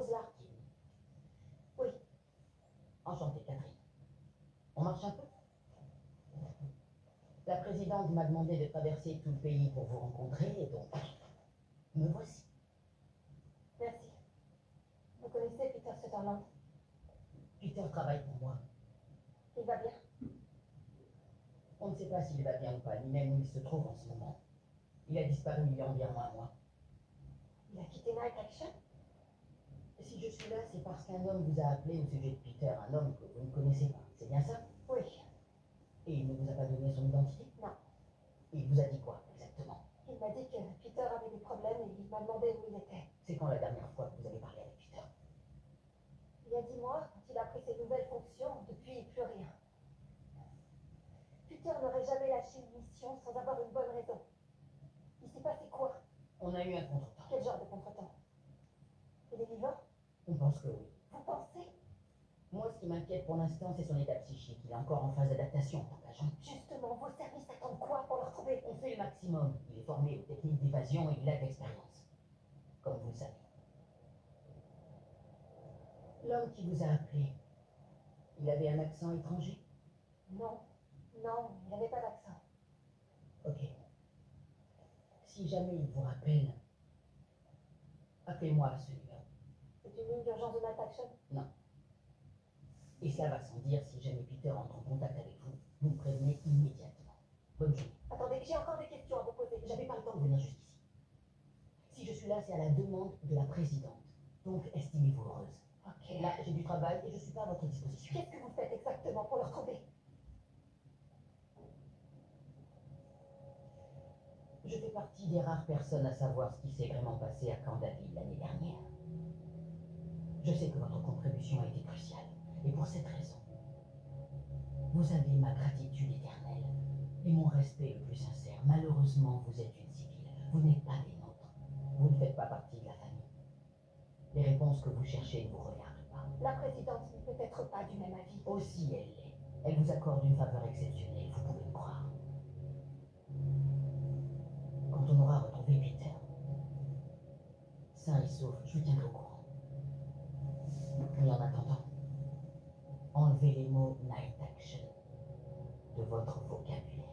Rose Larkin. Oui. Enchantée, Catherine. On marche un peu? La présidente m'a demandé de traverser tout le pays pour vous rencontrer, et donc me voici. Merci. Vous connaissez Peter Sutherland? Peter travaille pour moi. Il va bien? On ne sait pas s'il va bien ou pas, ni même où il se trouve en ce moment. Il a disparu il y a environ un mois. Il a quitté Night Action? Si je suis là, c'est parce qu'un homme vous a appelé au sujet de Peter, un homme que vous ne connaissez pas. C'est bien ça? Oui. Et il ne vous a pas donné son identité? Non. Il vous a dit quoi, exactement? Il m'a dit que Peter avait des problèmes et il m'a demandé où il était. C'est quand la dernière fois que vous avez parlé avec Peter? Il y a 10 mois, quand il a pris ses nouvelles fonctions, depuis, plus rien. Peter n'aurait jamais lâché une mission sans avoir une bonne raison. Il s'est passé quoi? On a eu un contretemps. Quel genre de contretemps? Il est vivant? On pense que oui. Vous pensez? Moi, ce qui m'inquiète pour l'instant, c'est son état psychique. Il est encore en phase d'adaptation en tant qu'agent. Justement, vos services attendent quoi pour le retrouver? On fait le maximum. Il est formé aux techniques d'évasion et il a de l'expérience. Comme vous le savez. L'homme qui vous a appelé, il avait un accent étranger? Non. Non, il n'avait pas d'accent. Ok. Si jamais il vous rappelle, appelez-moi à ce numéro. C'est une ligne d'urgence de Night Action? Non. Et cela va sans dire, si jamais Peter entre en contact avec vous, vous me prévenez immédiatement. Bonne journée. Attendez, j'ai encore des questions à vous poser. J'avais pas le temps de venir jusqu'ici. Si je suis là, c'est à la demande de la présidente. Donc, estimez-vous heureuse. Ok. Là, j'ai du travail et je suis pas à votre disposition. Qu'est-ce que vous faites exactement pour le retrouver? Je fais partie des rares personnes à savoir ce qui s'est vraiment passé à Candaville l'année dernière. Je sais que votre contribution a été cruciale. Et pour cette raison, vous avez ma gratitude éternelle et mon respect le plus sincère. Malheureusement, vous êtes une civile. Vous n'êtes pas des nôtres. Vous ne faites pas partie de la famille. Les réponses que vous cherchez ne vous regardent pas. La présidente n'est peut-être pas du même avis. Aussi, elle l'est. Elle vous accorde une faveur exceptionnelle, vous pouvez me croire. Quand on aura retrouvé Peter, sain et sauf, je vous tiendrai au courant. Mais en attendant, enlevez les mots Night Action de votre vocabulaire.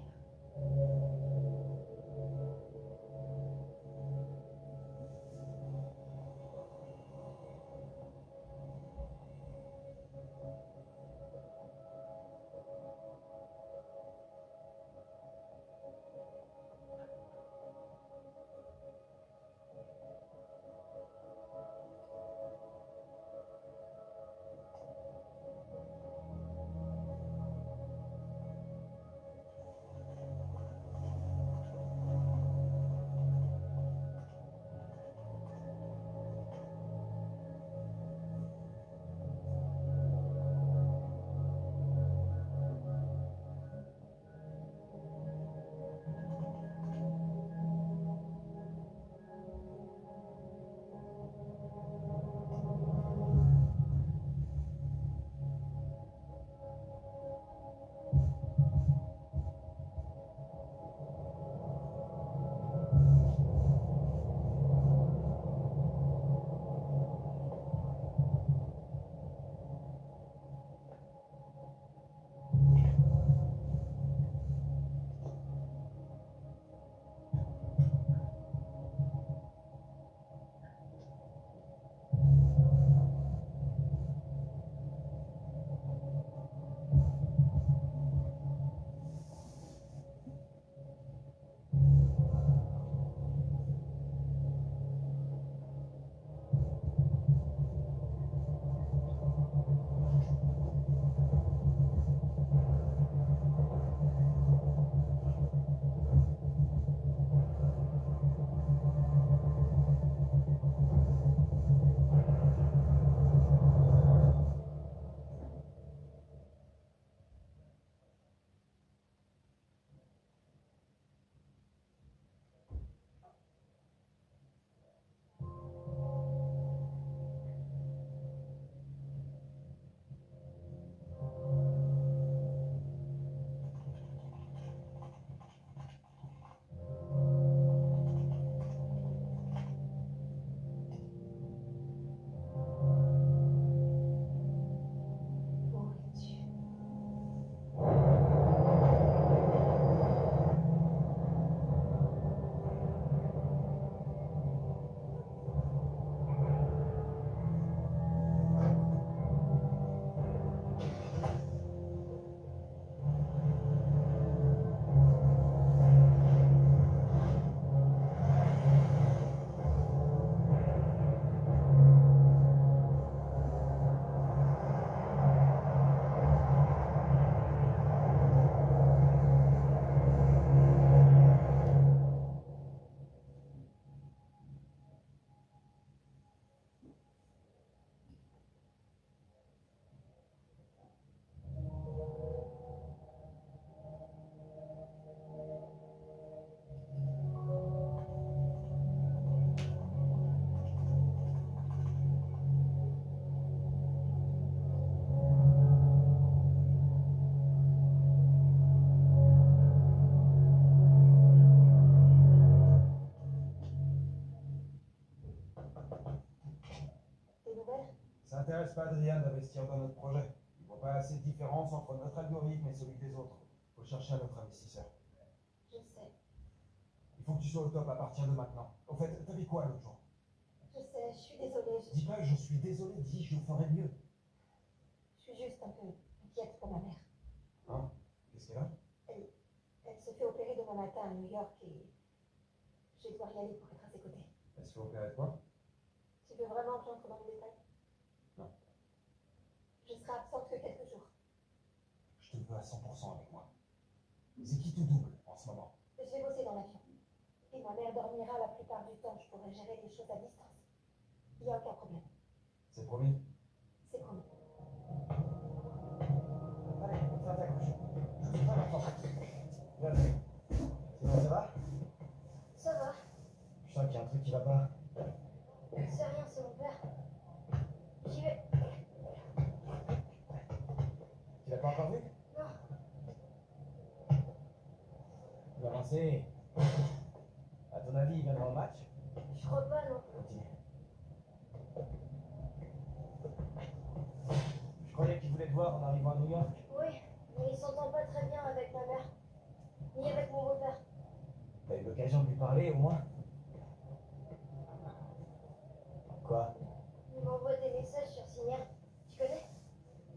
intéresse pas Adrien d'investir dans notre projet. Il ne voit pas assez de différence entre notre algorithme et celui des autres. Faut chercher un autre investisseur. Je sais, Il faut que tu sois au top à partir de maintenant. Au fait, t'as dit quoi l'autre jour? je sais, je suis désolée. Dis pas je suis désolé, dis je ferai mieux. Je suis juste un peu inquiète pour ma mère. Hein? Qu'est-ce qu'elle a? Elle se fait opérer demain matin à New York et je vais devoir y aller pour être à ses côtés. Elle se fait opérer de quoi? Tu veux vraiment que j'entre dans les détails? Non. Je serai absente que quelques jours. Je te veux à 100% avec moi. C'est qui tout double en ce moment? Je vais bosser dans l'avion. Et ma mère dormira la plupart du temps. Je pourrai gérer les choses à distance. Il n'y a aucun problème. C'est promis? C'est promis. Allez, on fait ta couche. Je suis pas l'enfant. Viens, sinon ça va? Ça va. Je sens qu'il y a un truc qui va pas. C'est rien, c'est mon père. J'y vais. Tu l'as pas encore vu? Non. Il va avancer. À ton avis, il viendra au match? Je crois pas, non. Continue. Je croyais qu'il voulait te voir en arrivant à New York. Oui, mais il s'entend pas très bien avec ma mère. Ni avec mon beau-père. T'as eu l'occasion de lui parler au moins? Quoi? Il m'envoie des messages sur Signal. Tu connais?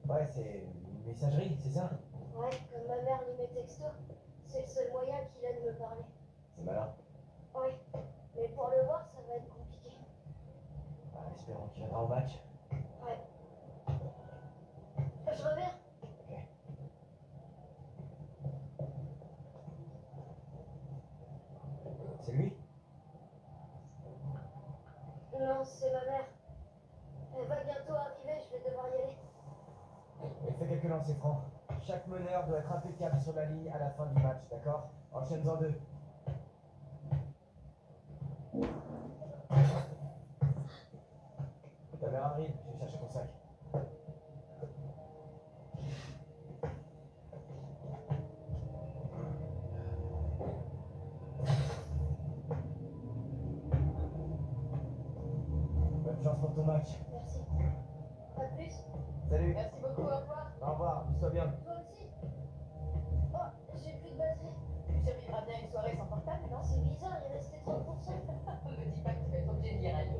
Ouais, c'est une messagerie, c'est ça? Ouais, comme ma mère lit mes textos. C'est le seul moyen qu'il a de me parler. C'est malin. Oui, mais pour le voir, ça va être compliqué. Bah, espérons qu'il viendra au match. Ouais. Je reviens. Ok. C'est lui? Non, c'est ma mère. Elle va bientôt arriver, je vais devoir y aller. Et fais quelques lancers francs. Chaque meneur doit être impeccable sur la ligne à la fin du match, d'accord? Enchaîne-en deux. Ta mère arrive, je vais chercher ton sac. Bonne chance pour ton match. Merci. À plus. Salut. Merci beaucoup, au revoir. Au revoir, amuse-toi bien. Toi aussi. Oh, j'ai plus de batterie. Tu survivras bien une soirée sans portable, non? C'est bizarre, il restait 30%. Me dis pas que tu vas être obligé de lire un livre.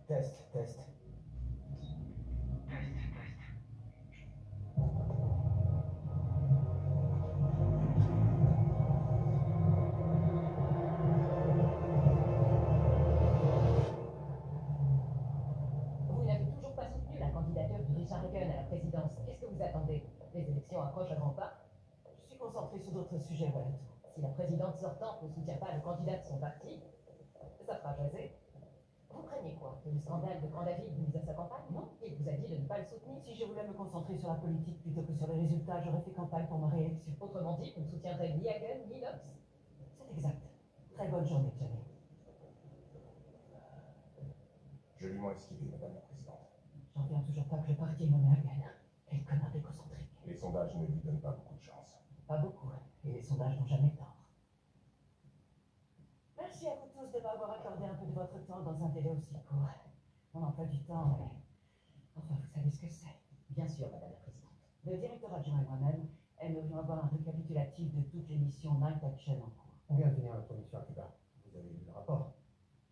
Test, test. Vous n'avez toujours pas soutenu la candidature de Richard Reagan à la présidence. Qu'est-ce que vous attendez? Les élections approchent à grands pas. Je suis concentré sur d'autres sujets, voilà tout. Si la présidente sortante ne soutient pas le candidat de son parti, ça fera jaser. Vous craignez quoi? Que le scandale de Grand David nuise à sa campagne? Non? Il vous a dit de ne pas le soutenir. Si je voulais me concentrer sur la politique plutôt que sur les résultats, j'aurais fait campagne pour ma réélection. Autrement dit, vous ne soutiendrez ni Hagen ni Knox. C'est exact. Très bonne journée, Johnny. Je lui m'en esquivé, Madame la Présidente. J'en viens toujours pas que le parti ait nommé Hagen. Quel connard déconcentrique. Les sondages ne lui donnent pas beaucoup de chance. Pas beaucoup, et les sondages n'ont jamais tort. Merci à vous tous de m'avoir accordé un peu de votre temps dans un délai aussi court. Mon emploi du temps est... Enfin, vous savez ce que c'est. Bien sûr, Madame la Présidente. Le directeur adjoint et moi-même aimerions avoir un récapitulatif de toutes les missions Night Action en cours. On vient de finir notre mission à Cuba. Vous avez lu le rapport.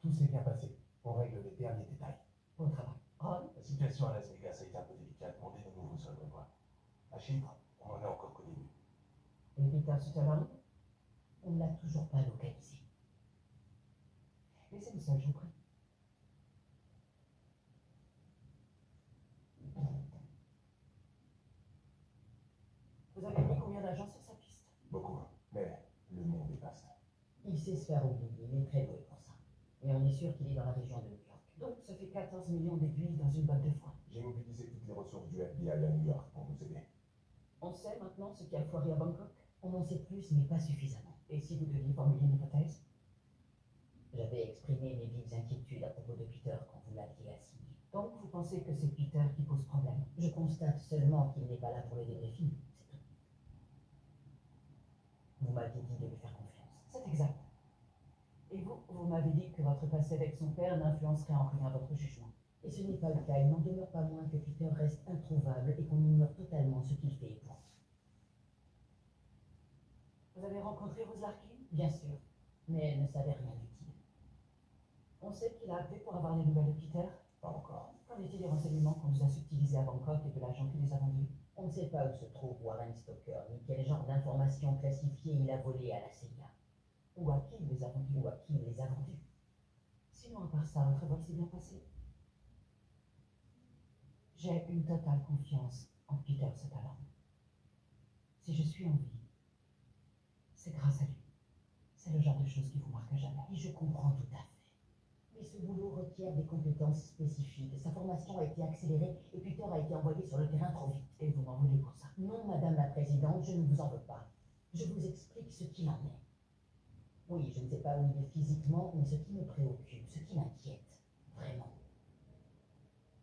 Tout s'est bien passé. On règle les derniers détails. Bon travail. Ron, La situation à Las Vegas a été un peu délicate pour des nouveaux soldats. À Chypre, on en est encore qu'au début. et Peter Sutherland, On ne l'a toujours pas localisé. laissez-nous seul, je vous prie. Vous avez mis combien d'agents sur sa piste? Beaucoup, mais le monde est vaste. Il sait se faire oublier, il est très doué pour ça. Et on est sûr qu'il est dans la région de New York. Donc ça fait 14 millions d'aiguilles dans une botte de foin. J'ai mobilisé toutes les ressources du FBI à New York pour nous aider. On sait maintenant ce qui a foiré à Bangkok? On en sait plus, mais pas suffisamment. Et si vous deviez formuler une hypothèse? J'avais exprimé mes vives inquiétudes à propos de Peter quand vous l'aviez assigné. Donc vous pensez que c'est Peter qui pose problème? Je constate seulement qu'il n'est pas là pour le débriefing, c'est tout. Vous m'aviez dit de lui faire confiance. C'est exact. Et vous m'avez dit que votre passé avec son père n'influencerait en rien votre jugement. Et ce n'est pas le cas, il n'en demeure pas moins que Peter reste introuvable et qu'on ignore totalement ce qu'il fait et pour. Vous avez rencontré Rose Larkin? Bien sûr, mais elle ne savait rien d'utile. On sait qu'il a appelé pour avoir les nouvelles de Peter. Pas encore. Qu'en est-il des renseignements qu'on nous a subtilisés à Bangkok et de l'agent qui les a vendus? On ne sait pas où se trouve Warren Stoker, ni quel genre d'informations classifiées il a volé à la CIA, Ou à qui il les a vendus? ou à qui il les a vendues. Sinon, à part ça, votre vol s'est bien passé? J'ai une totale confiance en Peter Sutherland. Si je suis en vie, c'est grâce à lui. C'est le genre de choses qui vous marque à jamais. Et je comprends tout à fait. Mais ce boulot requiert des compétences spécifiques. Sa formation a été accélérée et Peter a été envoyé sur le terrain trop vite. Et vous m'en voulez pour ça? Non, Madame la Présidente, je ne vous en veux pas. Je vous explique ce qu'il en est. Oui, je ne sais pas où il est physiquement, mais ce qui me préoccupe, ce qui m'inquiète, vraiment,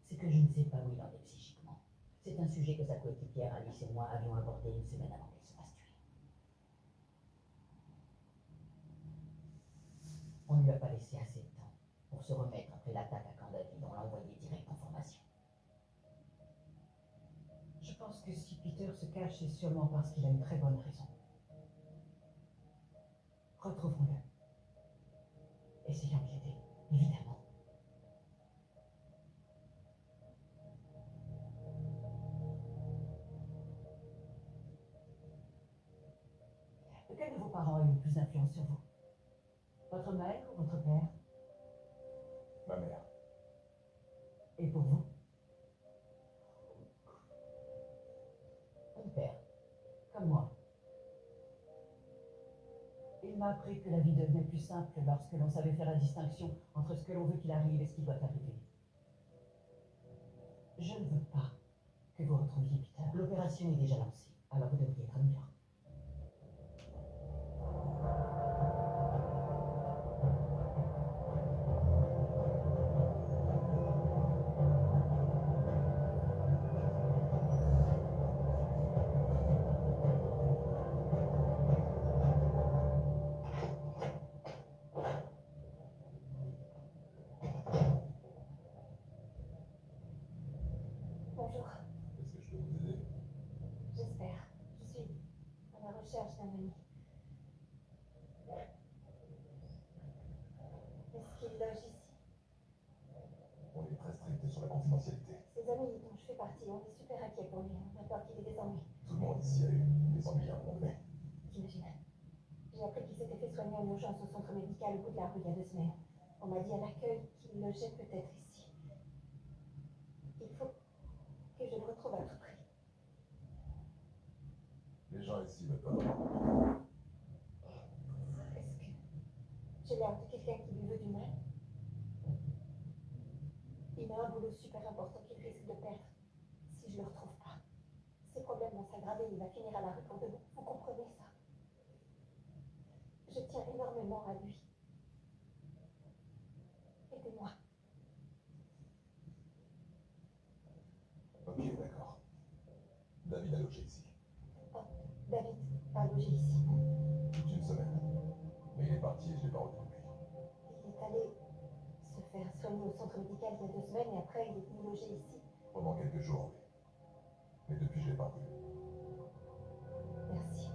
c'est que je ne sais pas où il en est psychiquement. C'est un sujet que sa coéquipière Alice et moi avions abordé une semaine avant qu'elle se fasse tuer. On ne lui a pas laissé assez de temps pour se remettre après l'attaque à Camp David. On l'a envoyé direct en formation. Je pense que si Peter se cache, c'est sûrement parce qu'il a une très bonne raison. Retrouvons-le. Essayons de l'aider, évidemment. Lequel de vos parents a eu le plus d'influence sur vous? Votre mère ou votre père? Ma mère. Et pour vous? Mon père, Comme moi. Il m'a appris que la vie devenait plus simple lorsque l'on savait faire la distinction entre ce que l'on veut qu'il arrive et ce qui doit arriver. Je ne veux pas que vous retrouviez Peter. l'opération est déjà lancée. Alors vous devriez être à New York. Bonjour. Est-ce que je peux vous aider? J'espère. Je suis à la recherche d'un ami. Est-ce qu'il loge ici? On est très strict sur la confidentialité. Ses amis dont je fais partie, on est super inquiets pour lui. On a peur qu'il ait des ennuis. Tout le monde ici a eu des ennuis à un moment donné. J'imagine. J'ai appris qu'il s'était fait soigner en urgence au centre médical au bout de la rue il y a 2 semaines. On m'a dit à l'accueil qu'il logeait peut-être ici. Il faut que je le retrouve à tout prix. Les gens ici veulent pas vraiment. Est-ce que j'ai l'air de quelqu'un qui lui veut du mal? Il a un boulot super important qu'il risque de perdre si je le retrouve pas. Ses problèmes vont s'aggraver et il va finir à la rue pour de bon. Vous comprenez ça? Je tiens énormément à lui. Aidez-moi. Ok, d'accord. David a logé ici. David a logé ici. Toute une semaine. Mais il est parti et je l'ai pas revu depuis. Il est allé se faire soigner au centre médical il y a 2 semaines et après il est venu loger ici. Pendant quelques jours, oui. Mais depuis, je l'ai pas revu. Merci.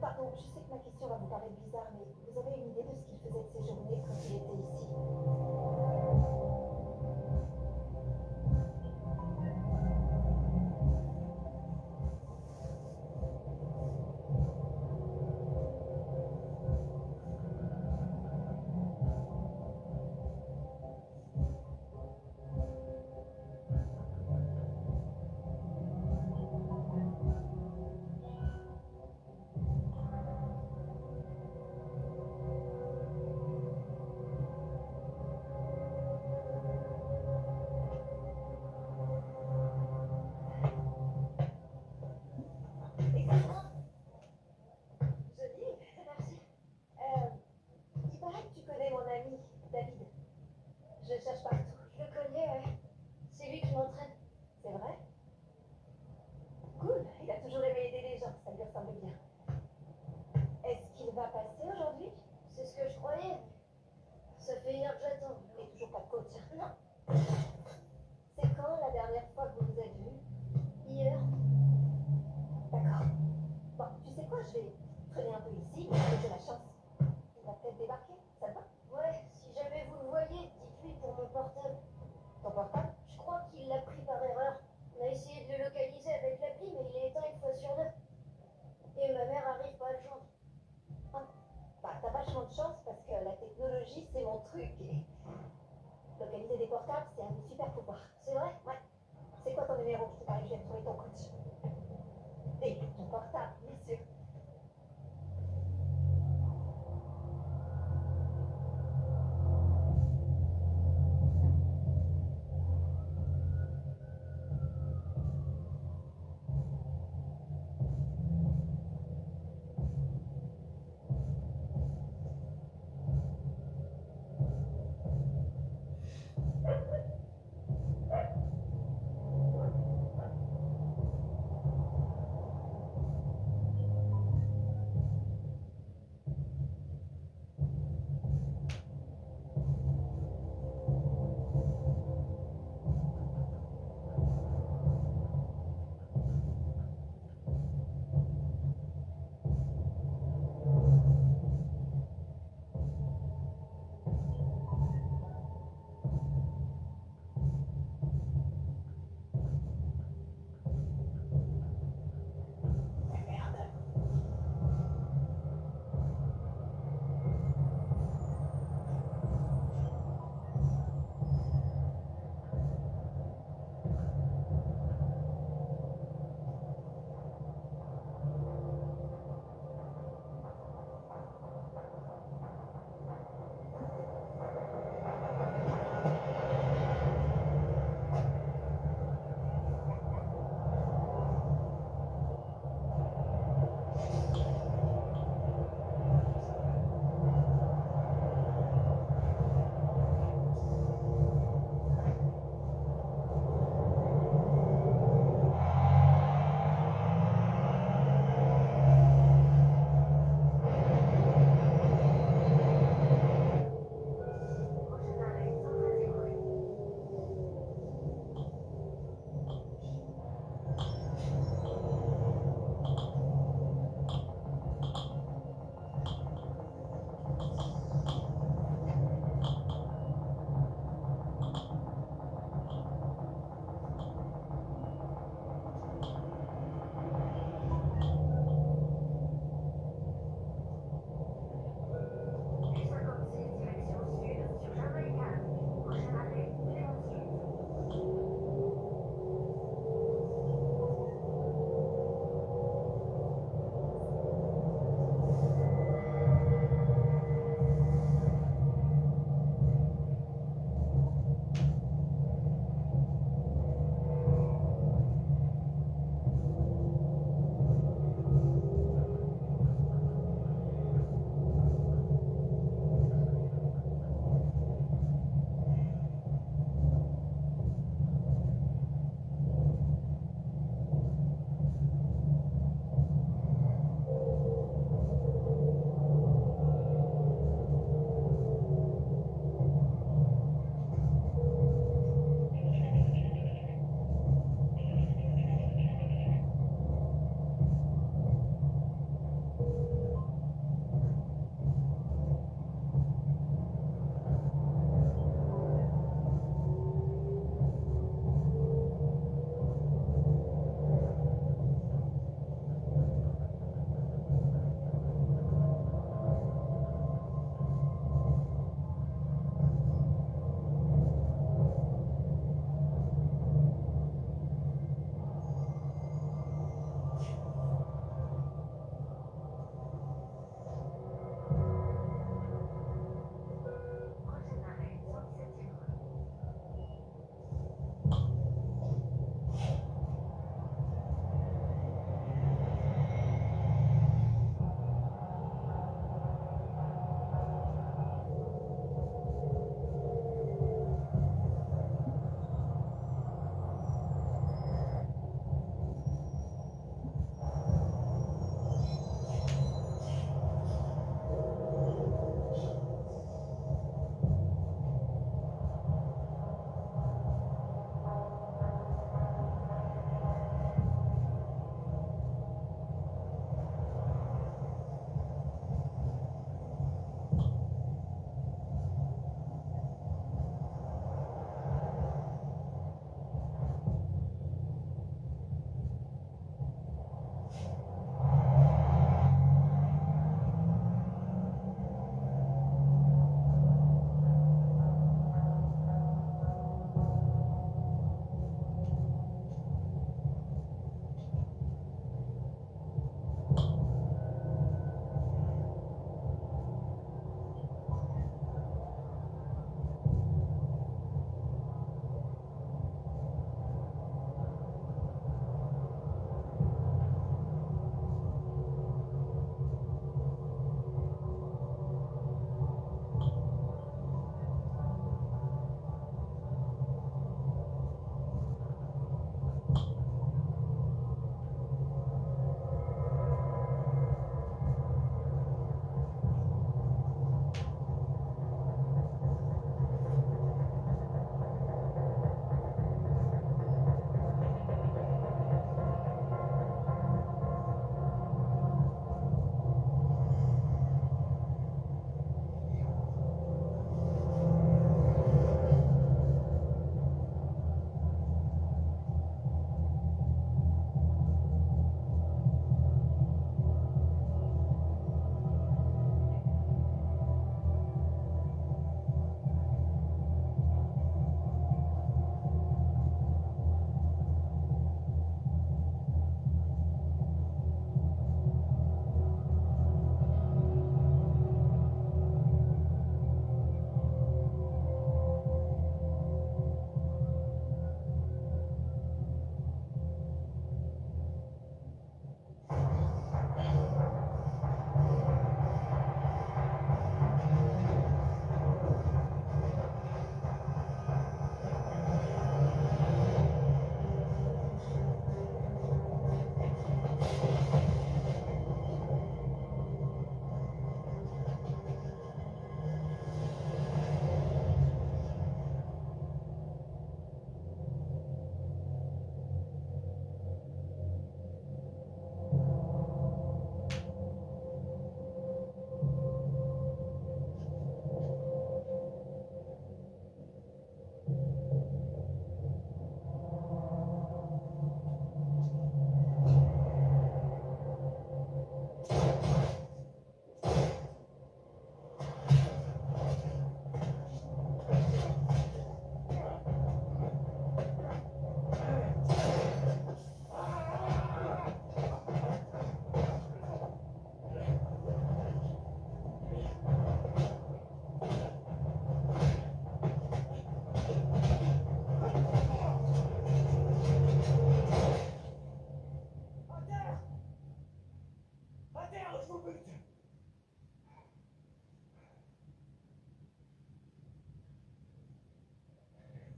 Pardon, je sais que ma question va vous paraître bizarre, mais vous avez une idée de ce qu'il faisait de ses journées quand il était ici? Excuse-moi. Jolie, merci. Il paraît que tu connais mon ami, David. Je le cherche partout. Je le connais, ouais. C'est lui qui m'entraîne. C'est vrai? Cool. Il a toujours aimé aider les gens, ça lui ressemble bien. Est-ce qu'il va passer aujourd'hui? C'est ce que je croyais. Ça fait 1 heure que j'attends. Et toujours pas de coach. Non. C'est quand la dernière fois que vous vous êtes vus? Hier. D'accord. Bon, tu sais quoi, je vais traîner un peu ici, mais j'ai la chance. Il va peut-être débarquer, ça te va? Ouais, si jamais vous le voyez, dites-lui pour mon portable. Ton portable? Je crois qu'il l'a pris par erreur. On a essayé de le localiser avec l'appli, mais il est éteint 1 fois sur 2. Et ma mère arrive pas à le joindre. Ah, bah, t'as vachement de chance parce que la technologie, c'est mon truc. Et localiser des portables, c'est un super pouvoir. C'est vrai? Ouais. C'est quoi ton numéro? Je te parie que je vais trouver ton coach. Et ton portable, bien sûr.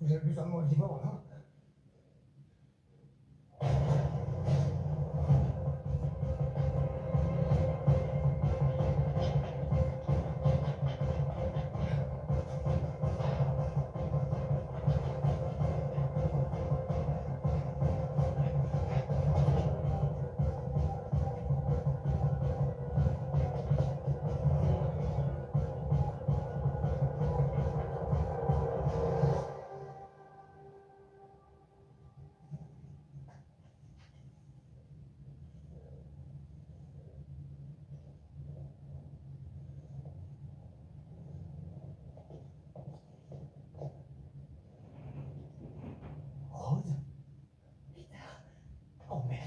Vous avez besoin de moi vivant, non? Rose? Peter. Oh merde.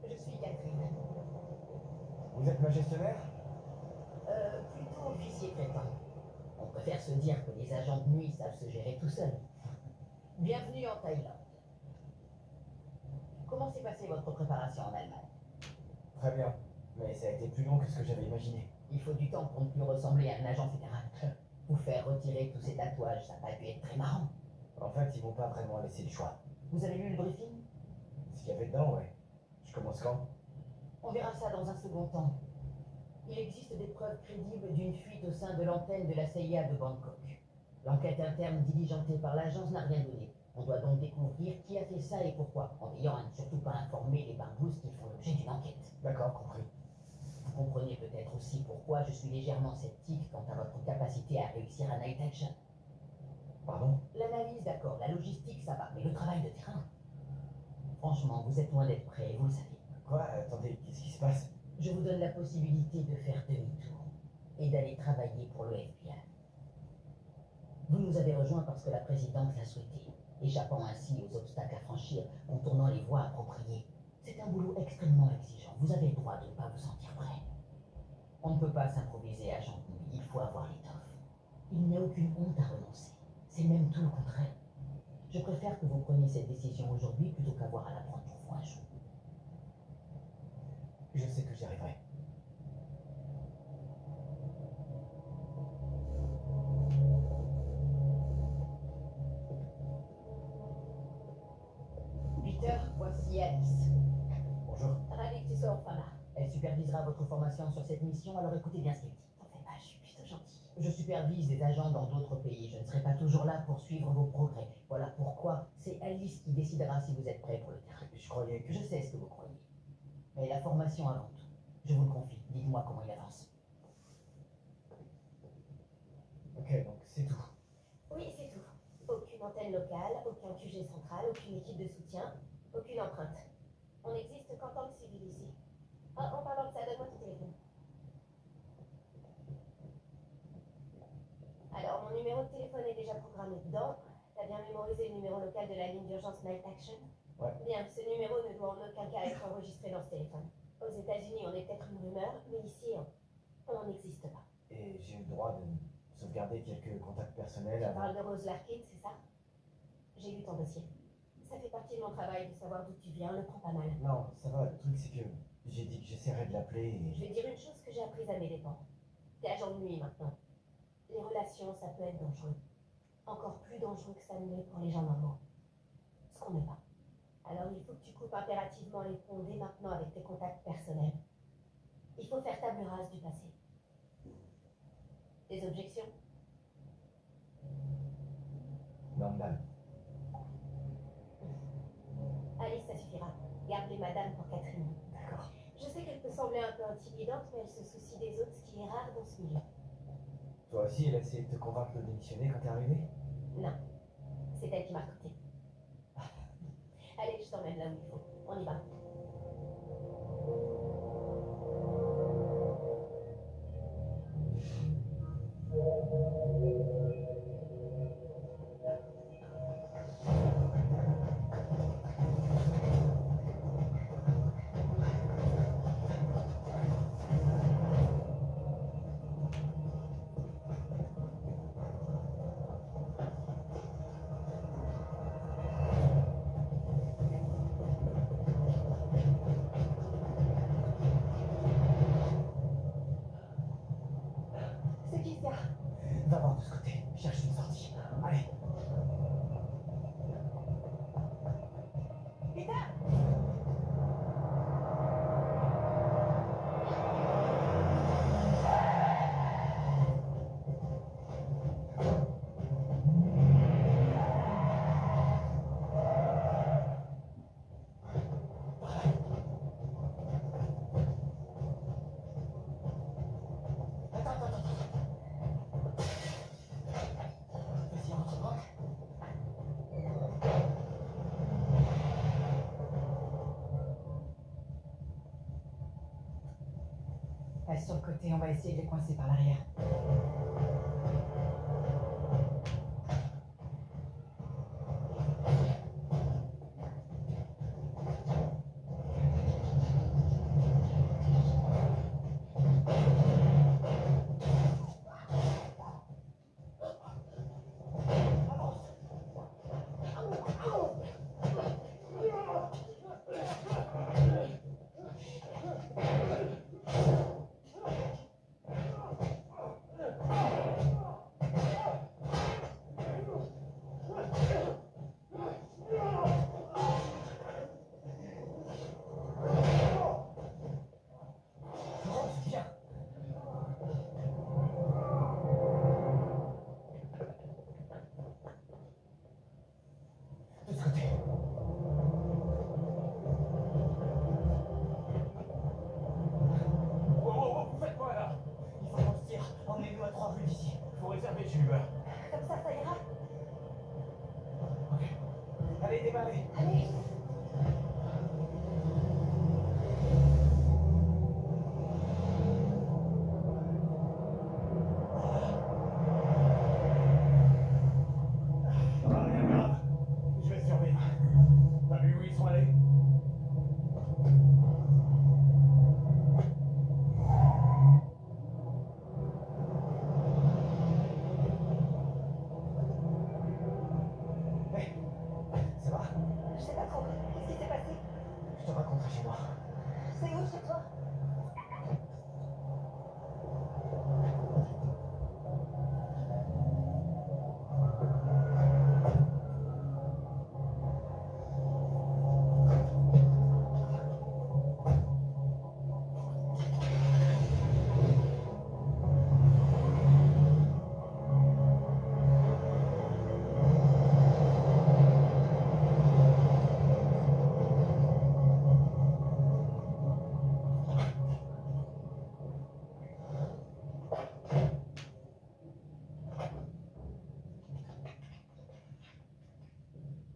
Je suis Catherine. Vous êtes ma gestionnaire? Plutôt officier traitant. On préfère se dire que les agents de nuit savent se gérer tout seuls. Bienvenue en Thaïlande. Comment s'est passée votre préparation en Allemagne? Très bien. Mais ça a été plus long que ce que j'avais imaginé. Il faut du temps pour ne plus ressembler à un agent fédéral. Vous faire retirer tous ces tatouages, ça n'a pas dû être très marrant. En fait, ils m'ont pas vraiment laissé le choix. Vous avez lu le briefing? Ce qu'il y avait dedans, ouais. Je commence quand? On verra ça dans un second temps. Il existe des preuves crédibles d'une fuite au sein de l'antenne de la CIA de Bangkok. L'enquête interne diligentée par l'agence n'a rien donné. On doit donc découvrir qui a fait ça et pourquoi, en veillant à ne surtout pas informer les barbouzes qui font l'objet d'une enquête. D'accord, compris. Vous comprenez peut-être aussi pourquoi je suis légèrement sceptique quant à votre capacité à réussir un night action. Pardon? L'analyse, d'accord, la logistique, ça va, mais le travail de terrain. Franchement, vous êtes loin d'être prêt, vous le savez. Quoi? Attendez, qu'est-ce qui se passe? Je vous donne la possibilité de faire demi-tour et d'aller travailler pour le FBI. Vous nous avez rejoints parce que la présidente l'a souhaité, échappant ainsi aux obstacles à franchir, contournant les voies appropriées. C'est un boulot extrêmement exigeant. Vous avez le droit de ne pas vous sentir prêt. On ne peut pas s'improviser agent de nuit, il faut avoir l'étoffe. Il n'y a aucune honte à renoncer. C'est même tout le contraire. Je préfère que vous preniez cette décision aujourd'hui plutôt qu'avoir à la prendre pour vous un jour. Je sais que j'y arriverai. Peter, voici Alice. Bonjour. Ravi que tu sois au Fama. Elle supervisera votre formation sur cette mission, alors écoutez bien ce qu'elle dit. T'en fais pas, je suis plutôt gentil. Je supervise des agents dans d'autres pays. Je ne serai pas toujours là pour suivre vos progrès. Voilà pourquoi c'est Alice qui décidera si vous êtes prêt pour le terrain. Je croyais que... Je sais ce que vous croyez. Mais la formation avant tout. Je vous le confie. Dites-moi comment il avance. Ok, donc c'est tout. Oui, c'est tout. Aucune antenne locale, aucun QG central, aucune équipe de soutien, aucune empreinte. On n'existe qu'en tant que civil ici. Ah, en parlant de ça, donne-moi ton téléphone. Alors, mon numéro de téléphone est déjà programmé dedans. T'as bien mémorisé le numéro local de la ligne d'urgence Night Action? Ouais. Bien, ce numéro ne doit en aucun cas être enregistré dans ce téléphone. Aux États-Unis, on est peut-être une rumeur, mais ici, on n'existe pas. Et j'ai le droit de sauvegarder quelques contacts personnels Tu avant... parles de Rose Larkin, c'est ça? J'ai lu ton dossier. Ça fait partie de mon travail de savoir d'où tu viens, le prends pas mal. Non, ça va, le truc c'est que j'ai dit que j'essaierais de l'appeler Je et... vais dire une chose que j'ai apprise à mes dépens. T'es agent de nuit maintenant. Les relations, ça peut être dangereux. Encore plus dangereux que ça ne l'est pour les gens normaux. Ce qu'on n'est pas. Alors il faut que tu coupes impérativement les ponts dès maintenant avec tes contacts personnels. Il faut faire table rase du passé. Des objections? Non, madame. Alice, ça suffira. Garde les madames pour Catherine. D'accord. Je sais qu'elle peut sembler un peu intimidante, mais elle se soucie des autres, ce qui est rare dans ce milieu. Toi aussi, elle a essayé de te convaincre de démissionner quand t'es arrivé? Non, c'est elle qui m'a recruté. Allez, je t'emmène là où il faut. On y va. C'est qui ça? Va voir de ce côté, cherche une sortie. Allez. Peter! Vas-y, rentre. Reste sur le côté, on va essayer de les coincer par l'arrière. Rentre, viens. De ce côté. Wow, vous faites quoi là? Il faut qu'on se tire. Emmenez-nous à 3 rues d'ici. Faut réserver chez Uber. Comme ça ira? Ok. Allez, démarrez. Allez! Rien grave. Je vais survivre. T'as vu où ils sont allés? Hé, ça va? Je sais pas trop. Qu'est-ce qui s'est passé? Je te raconterai chez moi. C'est où chez toi?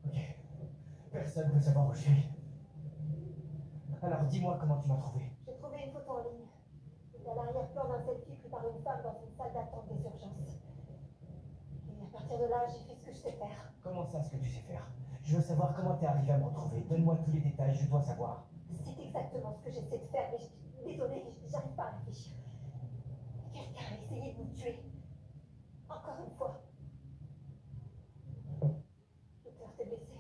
Ok. Personne ne peut savoir où je suis. Alors dis-moi comment tu m'as trouvé. J'ai trouvé une photo en ligne. C'est à l'arrière-plan d'un selfie pris par une femme dans une salle d'attente des urgences. Et à partir de là, j'ai fait ce que je sais faire. Comment ça, ce que tu sais faire? Je veux savoir comment t'es arrivé à me retrouver. Donne-moi tous les détails, je dois savoir. C'est exactement ce que j'essaie de faire, mais désolée, j'arrive pas à réfléchir. Quelqu'un a essayé de nous tuer. Encore une fois. Docteur, t'es blessé.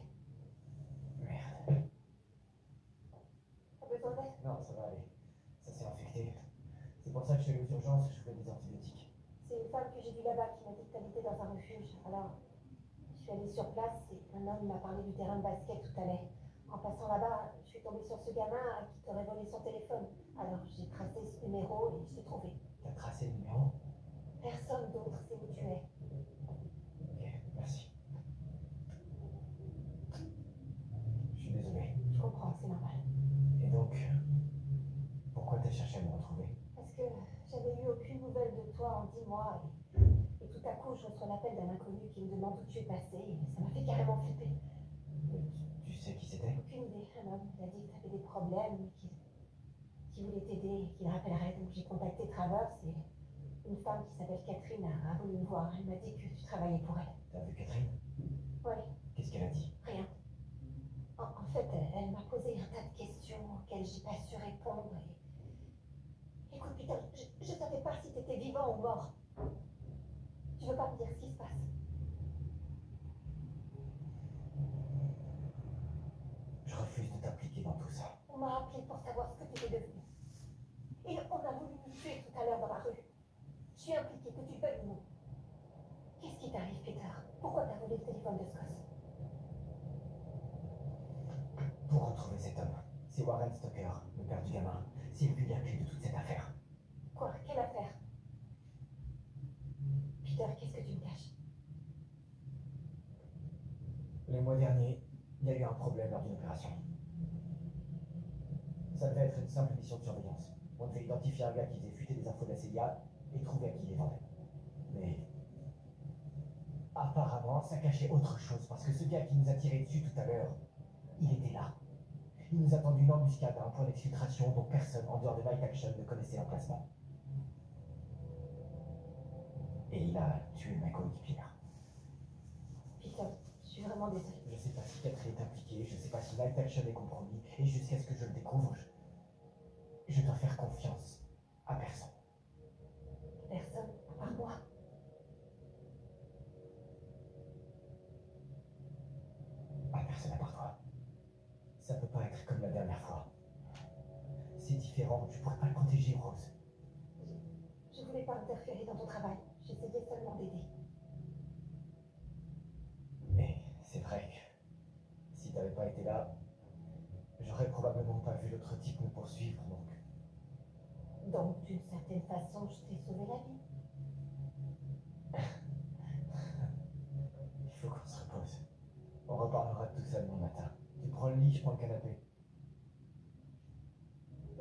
femme que j'ai vue là-bas qui m'a dit que t'habitais dans un refuge. Alors, je suis allée sur place et un homme m'a parlé du terrain de basket tout à l'heure. En passant là-bas, je suis tombée sur ce gamin à qui t'aurait volé son téléphone. Alors, j'ai tracé ce numéro et je t'ai trouvé. T'as tracé le numéro? Personne d'autre sait où tu es. Ok, merci. Je suis désolé. Je comprends, c'est normal. Et donc, pourquoi t'as cherché à me retrouver? Parce que j'avais eu aucune nouvelle de toi en 10 mois et tout à coup je reçois l'appel d'un inconnu qui me demande où tu es passé et ça m'a fait carrément flipper. Tu sais qui c'était? Aucune idée, un homme il a dit que tu avais des problèmes, qu'il voulait t'aider, qu'il rappellerait. Donc j'ai contacté Travers et une femme qui s'appelle Catherine a voulu me voir. Elle m'a dit que tu travaillais pour elle. T'as vu Catherine? Oui, Qu'est-ce qu'elle a dit? rien. En fait, elle m'a posé un tas de questions auxquelles j'ai pas su répondre et... Écoute Peter, je savais pas si t'étais vivant ou mort. Tu veux pas me dire ce qui se passe? Je refuse de t'impliquer dans tout ça. On m'a appelé pour savoir ce que tu étais devenu. Et on a voulu me tuer tout à l'heure dans la rue. Je suis impliquée, que tu le veuilles ou non. Qu'est-ce qui t'arrive, Peter? Pourquoi t'as volé le téléphone de Scott? Pour retrouver cet homme, c'est Warren Stoker, le père du gamin. C'est lui la clé de toute cette affaire. Quoi? Quelle affaire? Peter, qu'est-ce que tu me caches? Le mois dernier, il y a eu un problème lors d'une opération. Ça devait être une simple mission de surveillance. On devait identifier un gars qui faisait fuiter des infos de la CIA et trouver à qui les vendait. Mais apparemment, ça cachait autre chose, parce que ce gars qui nous a tiré dessus tout à l'heure, il était là. Il nous a tendu une embuscade à un point d'exfiltration dont personne en dehors de Night Action ne connaissait l'emplacement. Et il a tué ma coéquipière. Peter, je suis vraiment désolée. Je sais pas si Catherine est impliquée, je sais pas si Night Action est compromis, et jusqu'à ce que je le découvre, je dois faire confiance à personne. Personne, à part moi. À personne à part toi. Ça peut pas être comme la dernière fois. C'est différent, je pourrais pas le protéger, Rose. Je voulais pas interférer dans ton travail. J'essayais seulement d'aider. Mais c'est vrai que si t'avais pas été là, j'aurais probablement pas vu l'autre type me poursuivre, donc... Donc, d'une certaine façon, je t'ai sauvé la vie. Il faut qu'on se repose. On reparlera de tout ça demain matin. Tu prends le lit, je prends le canapé.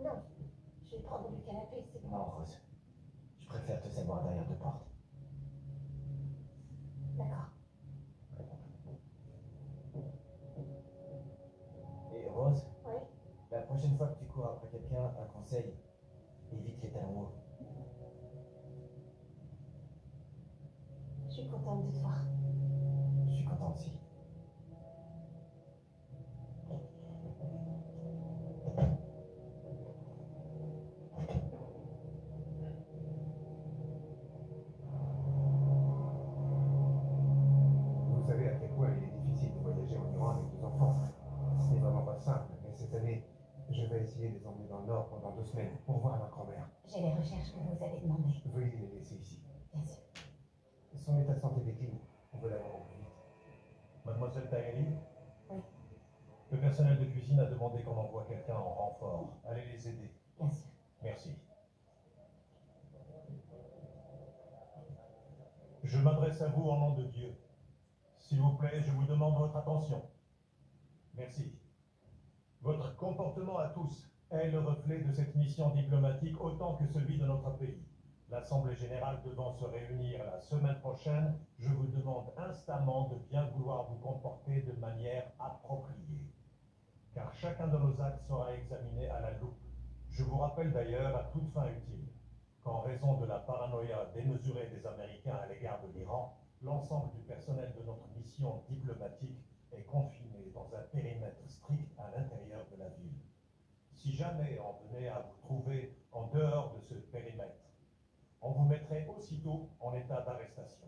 Non, je vais prendre le canapé, c'est bon. Non, Rose. Je préfère te savoir derrière deux portes. D'accord. Et Rose, Oui? la prochaine fois que tu cours après quelqu'un, un conseil, évite les talons hauts. Je suis contente de te voir. Je suis content aussi. Vous savez à quel point il est difficile de voyager en Iran avec deux enfants. Ce n'est vraiment pas simple, mais cette année, je vais essayer de les emmener dans le Nord pendant 2 semaines pour voir ma grand-mère. J'ai les recherches que vous avez demandées. Veuillez les laisser ici. Bien sûr. Son état de santé décline. On veut l'avoir au plus vite. Mademoiselle Tahiri? Oui. Le personnel de cuisine a demandé qu'on envoie quelqu'un en renfort. Allez les aider. Bien sûr. Merci. Je m'adresse à vous en nom de Dieu. S'il vous plaît, je vous demande votre attention. Merci. Votre comportement à tous est le reflet de cette mission diplomatique autant que celui de notre pays. L'Assemblée générale devant se réunir la semaine prochaine, je vous demande instamment de bien vouloir vous comporter de manière appropriée. Car chacun de nos actes sera examiné à la loupe. Je vous rappelle d'ailleurs à toute fin utile qu'en raison de la paranoïa démesurée des Américains à l'égard de l'Iran, l'ensemble du personnel de notre mission diplomatique est confiné dans un périmètre strict à l'intérieur de la ville. Si jamais on venait à vous trouver en dehors de ce périmètre, on vous mettrait aussitôt en état d'arrestation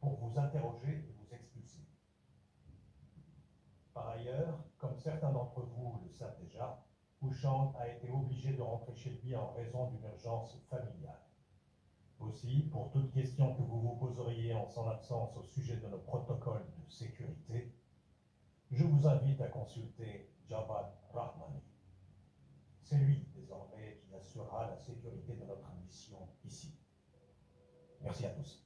pour vous interroger et vous expulser. Par ailleurs, comme certains d'entre vous le savent déjà, Bouchang a été obligé de rentrer chez lui en raison d'une urgence familiale. Aussi, pour toute question que vous vous poseriez en son absence au sujet de nos protocoles de sécurité, je vous invite à consulter Javad Rahmani. C'est lui, désormais, qui assurera la sécurité de notre mission ici. Merci à tous.